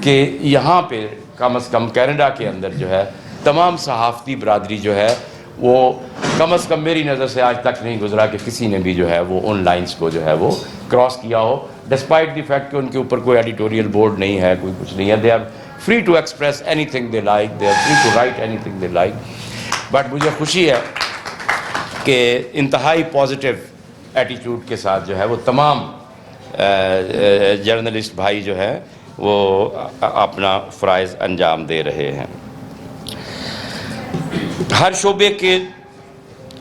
کہ یہاں پہ کم از کم کینیڈا کے اندر جو ہے تمام صحافتی برادری جو ہے وہ کم از کم میری نظر سے آج تک نہیں گزرا کہ کسی نے بھی جو ہے وہ ان لائنز کو جو ہے وہ کراس کیا ہو, ڈسپائٹ دی فیکٹ کہ ان کے اوپر کوئی ایڈیٹوریل بورڈ نہیں ہے, کوئی کچھ نہیں ہے. They are free to express anything they like, they are free to write anything they like. But مجھے خوشی ہے کہ انتہائی پازیٹیو ایٹیٹیوڈ کے ساتھ جو ہے وہ تمام جرنلسٹ بھائی جو ہے وہ اپنا فرائض انجام دے رہے ہیں. ہر شعبے کے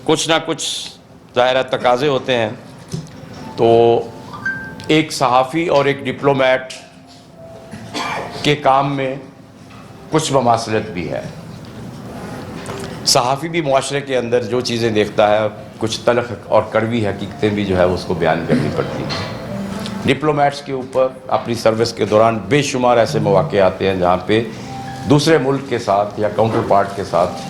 کچھ نہ کچھ ظاہرہ تقاضے ہوتے ہیں, تو ایک صحافی اور ایک ڈپلومیٹ کے کام میں کچھ مماثلت بھی ہے. صحافی بھی معاشرے کے اندر جو چیزیں دیکھتا ہے کچھ تلخ اور کڑوی حقیقتیں بھی جو ہے اس کو بیان کرنی پڑتی ہیں. ڈپلومیٹس کے اوپر اپنی سروس کے دوران بے شمار ایسے مواقع آتے ہیں جہاں پہ دوسرے ملک کے ساتھ یا کاؤنٹر پارٹ کے ساتھ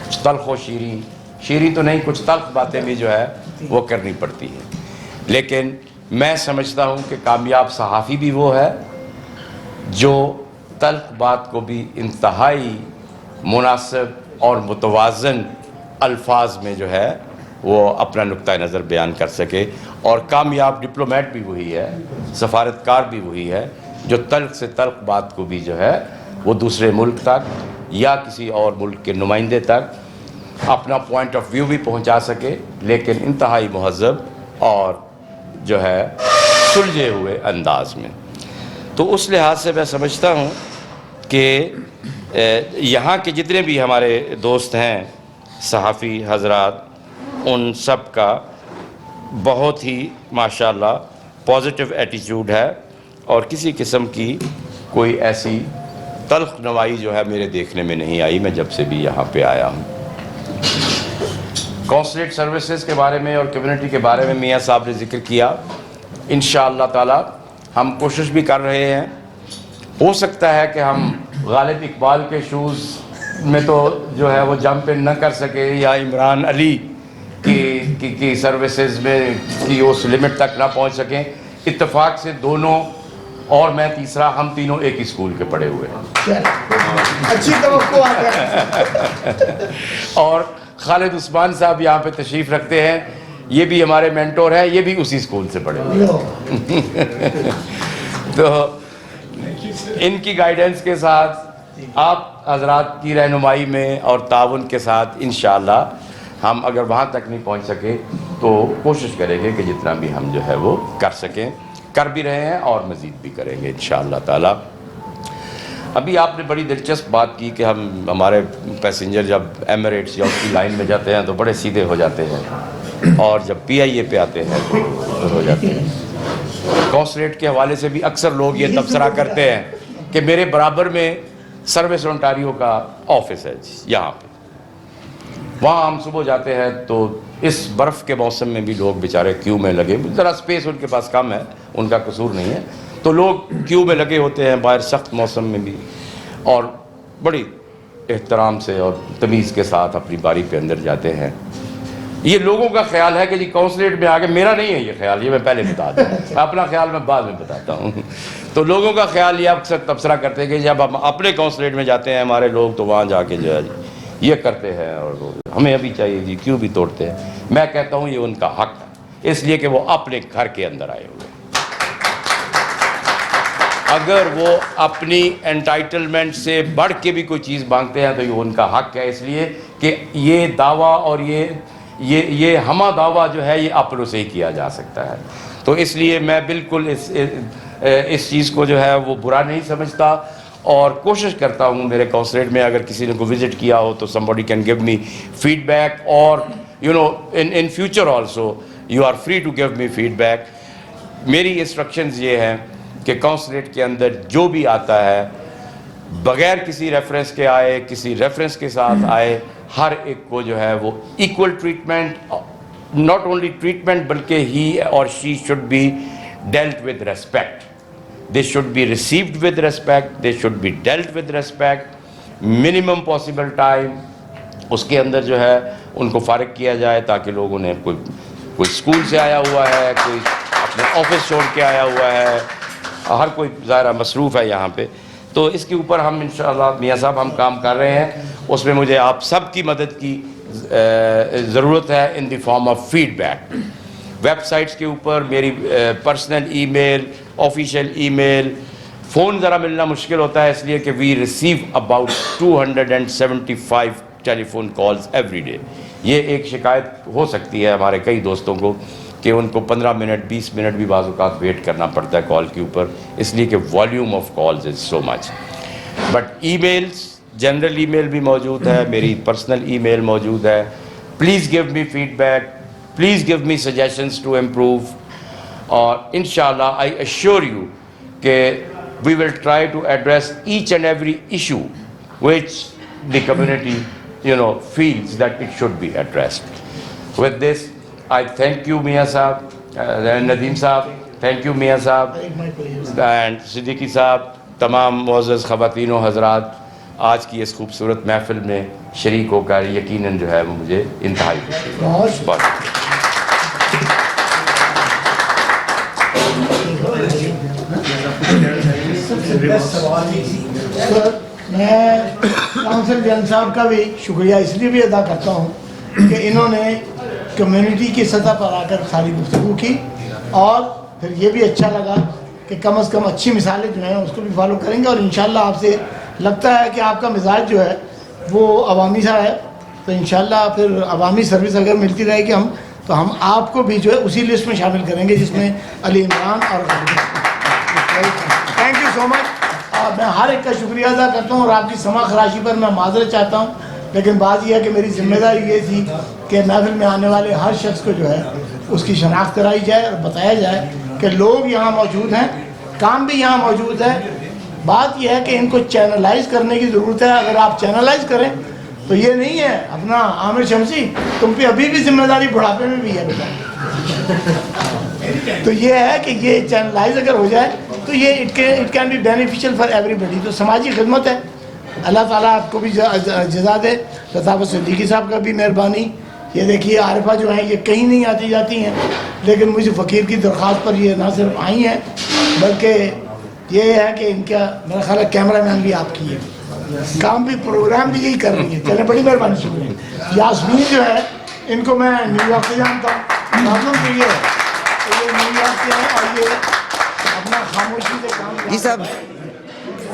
کچھ تلخ و شیریں تو نہیں, کچھ تلخ باتیں بھی جو ہے وہ کرنی پڑتی ہیں. لیکن میں سمجھتا ہوں کہ کامیاب صحافی بھی وہ ہے جو تلخ بات کو بھی انتہائی مناسب اور متوازن الفاظ میں جو ہے وہ اپنا نقطہ نظر بیان کر سکے. اور کامیاب ڈپلومیٹ بھی وہی ہے, سفارتکار بھی وہی ہے جو تلخ سے تلخ بات کو بھی جو ہے وہ دوسرے ملک تک یا کسی اور ملک کے نمائندے تک اپنا پوائنٹ آف ویو بھی پہنچا سکے, لیکن انتہائی مہذب اور جو ہے سلجھے ہوئے انداز میں. تو اس لحاظ سے میں سمجھتا ہوں کہ یہاں کے جتنے بھی ہمارے دوست ہیں صحافی حضرات, ان سب کا بہت ہی ماشاءاللہ پازیٹیو ایٹیٹیوڈ ہے, اور کسی قسم کی کوئی ایسی تلخ نوائی جو ہے میرے دیکھنے میں نہیں آئی میں جب سے بھی یہاں پہ آیا ہوں. کونسلیٹ سروسز کے بارے میں اور کمیونٹی کے بارے میں میاں صاحب نے ذکر کیا. انشاءاللہ تعالی ہم کوشش بھی کر رہے ہیں. ہو سکتا ہے کہ ہم غالب اقبال کے شوز میں تو جو ہے وہ جمپ ان نہ کر سکے, یا عمران علی کی سروسز میں کی اس لمٹ تک نہ پہنچ سکیں. اتفاق سے دونوں اور میں تیسرا, ہم تینوں ایک ہی اسکول کے پڑھے ہوئے ہیں. اچھی توقعات ہے. اور خالد عثمان صاحب یہاں پہ تشریف رکھتے ہیں, یہ بھی ہمارے مینٹور ہیں, یہ بھی اسی اسکول سے پڑھے ہوئے ہیں. تو ان کی گائیڈنس کے ساتھ آپ حضرات کی رہنمائی میں اور تعاون کے ساتھ انشاءاللہ ہم اگر وہاں تک نہیں پہنچ سکے تو کوشش کریں گے کہ جتنا بھی ہم جو ہے وہ کر سکیں، کر بھی رہے ہیں اور مزید بھی کریں گے انشاءاللہ تعالی۔ ابھی آپ نے بڑی دلچسپ بات کی کہ ہمارے پیسنجر جب ایمریٹس یا اس کی لائن میں جاتے ہیں تو بڑے سیدھے ہو جاتے ہیں، اور جب پی آئی اے پہ آتے ہیں تو ہو جاتے ہیں۔ کونسلیٹ کے حوالے سے بھی اکثر لوگ یہ تبصرہ کرتے ہیں کہ میرے برابر میں سروس اونٹاریو کا آفس ہے یہاں پہ، وہاں ہم صبح جاتے ہیں تو اس برف کے موسم میں بھی لوگ بیچارے کیو میں لگے، ذرا سپیس ان کے پاس کم ہے، ان کا قصور نہیں ہے، تو لوگ کیو میں لگے ہوتے ہیں باہر سخت موسم میں بھی، اور بڑی احترام سے اور تمیز کے ساتھ اپنی باری پہ اندر جاتے ہیں۔ یہ لوگوں کا خیال ہے کہ جی کونسلیٹ میں آگے، میرا نہیں ہے یہ خیال، یہ میں پہلے بتا دوں، اپنا خیال میں بعد میں بتاتا ہوں۔ تو لوگوں کا خیال یہ اکثر تبصرہ کرتے ہیں کہ جب ہم اپنے کونسلیٹ میں جاتے ہیں ہمارے لوگ تو وہاں جا کے جو ہے یہ کرتے ہیں، اور ہمیں ابھی چاہیے جی کیوں بھی توڑتے ہیں۔ میں کہتا ہوں یہ ان کا حق ہے، اس لیے کہ وہ اپنے گھر کے اندر آئے ہوئے، اگر وہ اپنی انٹائٹلمنٹ سے بڑھ کے بھی کوئی چیز مانگتے ہیں تو یہ ان کا حق ہے، اس لیے کہ یہ دعویٰ اور یہ ہمہ دعویٰ جو ہے یہ اپنوں سے ہی کیا جا سکتا ہے۔ تو اس لیے میں بالکل اس چیز کو جو ہے وہ برا نہیں سمجھتا، اور کوشش کرتا ہوں میرے کونسلیٹ میں اگر کسی نے کو وزٹ کیا ہو تو somebody can give me feedback، اور in future also you are free to give me feedback۔ میری انسٹرکشنز یہ ہیں کہ کونسلیٹ کے اندر جو بھی آتا ہے بغیر کسی ریفرنس کے آئے، کسی ریفرنس کے ساتھ آئے، ہر ایک کو جو ہے وہ equal treatment, not only treatment بلکہ he or she should be dealt with respect۔ They should be received with respect, they should be dealt with respect, minimum possible time اس کے اندر جو ہے ان کو فارغ کیا جائے، تاکہ لوگوں نے کوئی اسکول سے آیا ہوا ہے، کوئی اپنے آفس چھوڑ کے آیا ہوا ہے، ہر کوئی ظاہرہ مصروف ہے یہاں پہ۔ تو اس کے اوپر ہم انشاءاللہ میاں صاحب ہم کام کر رہے ہیں، اس میں مجھے آپ سب کی مدد کی ضرورت ہے in the form of feedback. Websites کے اوپر میری personal email, official email, phone ذرا ملنا مشکل ہوتا ہے اس لیے کہ we receive about 275 telephone calls every day. یہ ایک شکایت ہو سکتی ہے ہمارے کئی دوستوں کو کہ ان کو 15 منٹ 20 منٹ بھی بعض اوقات ویٹ کرنا پڑتا ہے کال کے اوپر، اس لیے کہ volume of calls is so much. But emails, general email بھی موجود ہے، میری پرسنل ای میل موجود ہے۔ Please give me feedback, please give me suggestions to improve, اور انشاءاللہ آئی ایشور یو کہ we will try to address each and every issue which the community feels that it should be addressed. With this I thank you Mia Saab, Nadeem Saab, thank you Mia Saab and Siddiqui Saab، تمام معزز خواتین و حضرات، آج کی اس خوبصورت محفل میں شریک ہو کر یقیناً جو ہے وہ مجھے انتہائی خوشی ہے۔ میں کونسل جن صاحب کا بھی شکریہ اس لیے بھی ادا کرتا ہوں کہ انہوں نے کمیونٹی کی سطح پر آ کر ساری گفتگو کی، اور پھر یہ بھی اچھا لگا کہ کم از کم اچھی مثالیں جو ہیں اس کو بھی فالو کریں گے، اور انشاءاللہ آپ سے لگتا ہے کہ آپ کا مزاج جو ہے وہ عوامی سا ہے، تو انشاءاللہ پھر عوامی سروس اگر ملتی رہے گی تو ہم آپ کو بھی جو ہے اسی لسٹ میں شامل کریں گے جس میں علی عمران اور تھینک یو سو مچ۔ اور میں ہر ایک کا شکریہ ادا کرتا ہوں، اور آپ کی سماع خراشی پر میں معذرت چاہتا ہوں، لیکن بات یہ ہے کہ میری ذمہ داری یہ تھی کہ محفل میں آنے والے ہر شخص کو جو ہے اس کی شناخت کرائی جائے اور بتایا جائے کہ لوگ یہاں موجود ہیں، کام بھی یہاں موجود ہے۔ بات یہ ہے کہ ان کو چینلائز کرنے کی ضرورت ہے، اگر آپ چینلائز کریں تو یہ نہیں ہے اپنا عامر شمسی تم پہ ابھی بھی ذمہ داری بڑھاپے میں بھی ہے بیٹا، تو یہ ہے کہ یہ چینلائز اگر ہو جائے تو یہ it can be beneficial for everybody. تو سماجی خدمت ہے، اللہ تعالیٰ آپ کو بھی جزا دے۔ لطافت صدیقی صاحب کا بھی مہربانی، یہ دیکھیے عارفہ جو ہیں یہ کہیں نہیں آتی جاتی ہیں، لیکن مجھے فقیر کی درخواست پر یہ نہ صرف آئی ہیں بلکہ یہ ہے کہ ان کا میرا خیال ہے کیمرہ مین بھی آپ کی ہے، کام بھی پروگرام بھی یہی کر رہی ہے، چلیں بڑی مہربانی شکریہ۔ یاسمین جو ہے ان کو میں نیو یارک سے جانتا ہوں، معلوم تو یہ ہے کہ یہ نیو یارک سے ہیں اور یہ اپنا خاموشی سے کام جی صاحب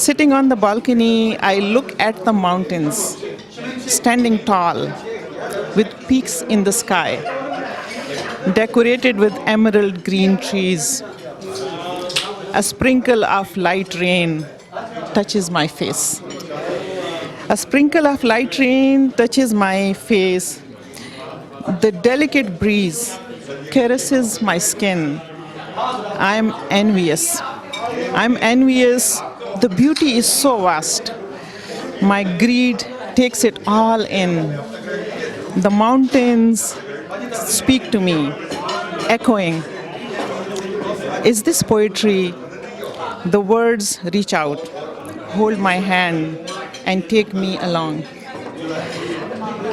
sitting on the balcony, I look at the mountains, standing tall, with peaks in the sky, decorated with emerald green trees. A sprinkle of light rain touches my face. A sprinkle of light rain touches my face. The delicate breeze caresses my skin. I'm envious. I'm envious. The beauty is so vast. My greed takes it all in. The mountains speak to me, echoing. Is this poetry? The words reach out, hold my hand, and take me along.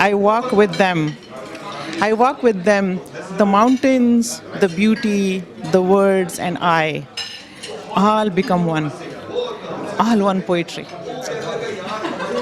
I walk with them. I walk with them. The mountains, the beauty, the words, and I all become one. All one poetry.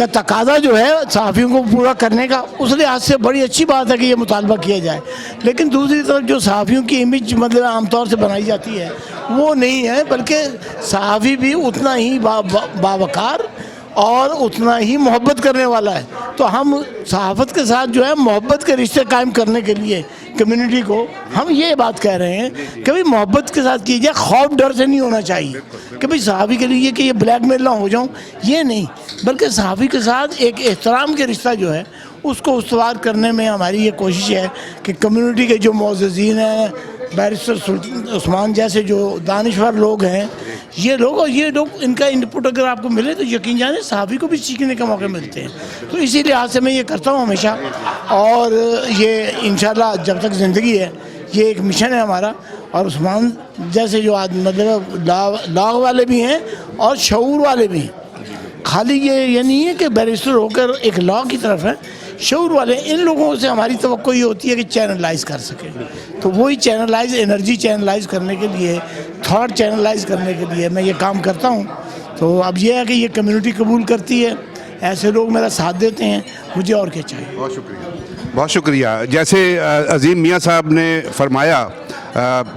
کا تقاضا جو ہے صحافیوں کو پورا کرنے کا، اس لحاظ سے بڑی اچھی بات ہے کہ یہ مطالبہ کیا جائے، لیکن دوسری طرف جو صحافیوں کی امیج مطلب عام طور سے بنائی جاتی ہے وہ نہیں ہے، بلکہ صحافی بھی اتنا ہی باوقار اور اتنا ہی محبت کرنے والا ہے۔ تو ہم صحافت کے ساتھ جو ہے محبت کے رشتے قائم کرنے کے لیے کمیونٹی کو ہم یہ بات کہہ رہے ہیں کہ بھئی محبت کے ساتھ کیجیے، خوف ڈر سے نہیں ہونا چاہیے کہ بھئی صحافی کے لیے کہ یہ بلیک میل نہ ہو جاؤں، یہ نہیں، بلکہ صحافی کے ساتھ ایک احترام کے رشتہ جو ہے اس کو استوار کرنے میں ہماری یہ کوشش ہے کہ کمیونٹی کے جو معززین ہیں، بیرسٹر سلطان عثمان جیسے جو دانشور لوگ ہیں، یہ لوگ ان کا انپٹ اگر آپ کو ملے تو یقین جانیں صحافی کو بھی سیکھنے کا موقع ملتے ہیں۔ تو اسی لحاظ سے میں یہ کرتا ہوں ہمیشہ، اور یہ انشاءاللہ جب تک زندگی ہے یہ ایک مشن ہے ہمارا، اور عثمان جیسے جو آدمی مطلب لاغ والے بھی ہیں اور شعور والے بھی ہیں، خالی یہ نہیں ہے کہ بیرسٹر ہو کر ایک لاء کی طرف ہے، شعور والے ان لوگوں سے ہماری توقع یہ ہوتی ہے کہ چینلائز کر سکیں، تو وہی چینلائز انرجی چینلائز کرنے کے لیے، تھاٹ چینلائز کرنے کے لیے میں یہ کام کرتا ہوں۔ تو اب یہ ہے کہ یہ کمیونٹی قبول کرتی ہے، ایسے لوگ میرا ساتھ دیتے ہیں، مجھے اور کیا چاہیے۔ بہت شکریہ، بہت شکریہ۔ جیسے عظیم میاں صاحب نے فرمایا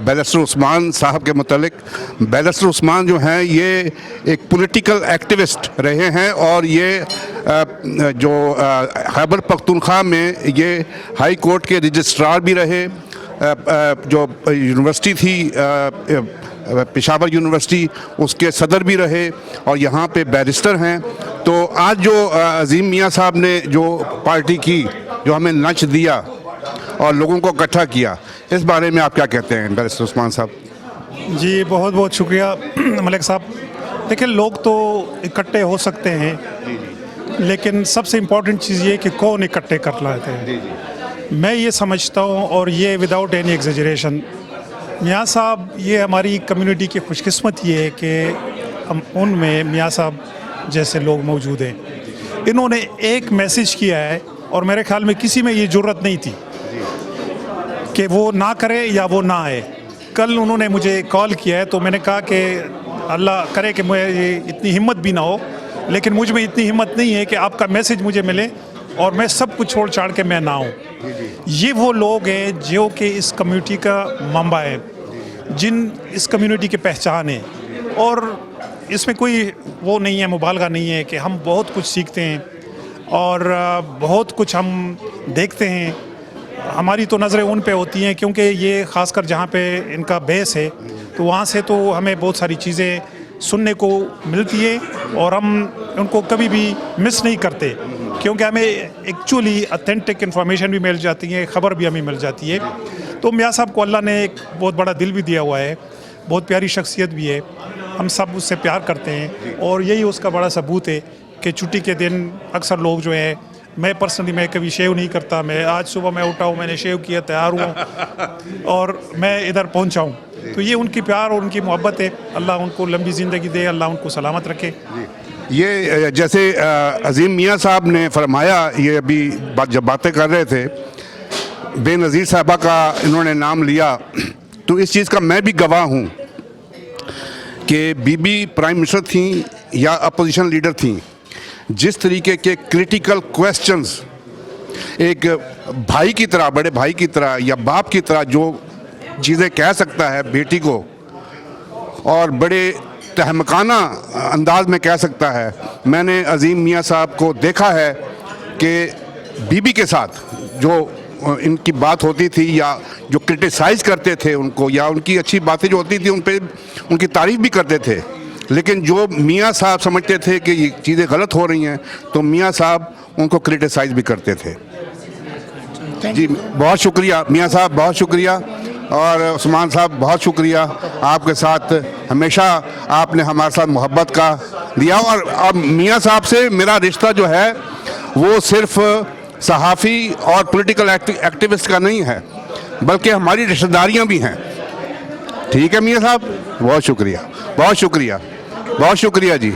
بیرسٹر عثمان صاحب کے متعلق، بیرسٹر عثمان جو ہیں یہ ایک پولیٹیکل ایکٹیوسٹ رہے ہیں، اور یہ جو خیبر پختونخوا میں یہ ہائی کورٹ کے رجسٹرار بھی رہے، جو یونیورسٹی تھی پشاور یونیورسٹی اس کے صدر بھی رہے، اور یہاں پہ بیرسٹر ہیں۔ تو آج جو عظیم میاں صاحب نے جو پارٹی کی، جو ہمیں لنچ دیا اور لوگوں کو اکٹھا کیا، اس بارے میں آپ کیا کہتے ہیں بیرسٹر عثمان صاحب؟ جی بہت بہت شکریہ ملک صاحب۔ دیکھیں لوگ تو اکٹھے ہو سکتے ہیں، لیکن سب سے امپورٹنٹ چیز یہ کہ کون اکٹھے کر لاتے ہیں۔ میں یہ سمجھتا ہوں، اور یہ وداؤٹ اینی ایگزیجریشن، میاں صاحب یہ ہماری کمیونٹی کی خوش قسمت یہ ہے کہ ان میں میاں صاحب جیسے لوگ موجود ہیں۔ انہوں نے ایک میسیج کیا ہے، اور میرے خیال میں کسی میں یہ جرت نہیں تھی کہ وہ نہ کرے یا وہ نہ آئے۔ کل انہوں نے مجھے کال کیا ہے تو میں نے کہا کہ اللہ کرے کہ مجھے اتنی ہمت بھی نہ ہو، لیکن مجھ میں اتنی ہمت نہیں ہے کہ آپ کا میسیج مجھے ملے اور میں سب کچھ چھوڑ چھاڑ کے میں نہ ہوں۔ یہ وہ لوگ ہیں جو کہ اس کمیونٹی کا منبع ہے، جن اس کمیونٹی کی پہچان ہے، اور اس میں کوئی وہ نہیں ہے، مبالغہ نہیں ہے کہ ہم بہت کچھ سیکھتے ہیں اور بہت کچھ ہم دیکھتے ہیں۔ ہماری تو نظریں ان پہ ہوتی ہیں کیونکہ یہ خاص کر جہاں پہ ان کا بیس ہے، تو وہاں سے تو ہمیں بہت ساری چیزیں سننے کو ملتی ہے، اور ہم ان کو کبھی بھی مس نہیں کرتے کیونکہ ہمیں ایکچولی اتھینٹک انفارمیشن بھی مل جاتی ہے، خبر بھی ہمیں مل جاتی ہے۔ تو میاں صاحب کو اللہ نے ایک بہت بڑا دل بھی دیا ہوا ہے، بہت پیاری شخصیت بھی ہے، ہم سب اس سے پیار کرتے ہیں، اور یہی اس کا بڑا ثبوت ہے کہ چھٹی کے دن اکثر لوگ جو ہیں، میں پرسنلی میں کبھی شیو نہیں کرتا، میں آج صبح میں اٹھا ہوں، میں نے شیو کیا، تیار ہوا اور میں ادھر پہنچا ہوں۔ تو یہ ان کی پیار اور ان کی محبت ہے، اللہ ان کو لمبی زندگی دے، اللہ ان کو سلامت رکھے۔ یہ جیسے عظیم میاں صاحب نے فرمایا، یہ ابھی جب باتیں کر رہے تھے، بے نظیر صاحبہ کا انہوں نے نام لیا، تو اس چیز کا میں بھی گواہ ہوں کہ بی بی پرائم منسٹر تھیں یا اپوزیشن لیڈر تھیں، جس طریقے کے کریٹیکل کویسچنز ایک بھائی کی طرح، بڑے بھائی کی طرح یا باپ کی طرح جو چیزیں کہہ سکتا ہے بیٹی کو، اور بڑے تہمکانہ انداز میں کہہ سکتا ہے، میں نے عظیم میاں صاحب کو دیکھا ہے کہ بی بی کے ساتھ جو ان کی بات ہوتی تھی، یا جو کرٹیسائز کرتے تھے ان کو، یا ان کی اچھی باتیں جو ہوتی تھی ان پہ ان کی تعریف بھی کرتے تھے، لیکن جو میاں صاحب سمجھتے تھے کہ یہ چیزیں غلط ہو رہی ہیں تو میاں صاحب ان کو کرٹیسائز بھی کرتے تھے۔ جی بہت شکریہ میاں صاحب، بہت شکریہ، اور عثمان صاحب بہت شکریہ، آپ کے ساتھ ہمیشہ آپ نے ہمارے ساتھ محبت کا دیا، اور میاں صاحب سے میرا رشتہ جو ہے وہ صرف صحافی اور پولیٹیکل ایکٹیوسٹ کا نہیں ہے، بلکہ ہماری رشتہ داریاں بھی ہیں۔ ٹھیک ہے میاں صاحب، بہت شکریہ، بہت شکریہ، بہت شکریہ جی۔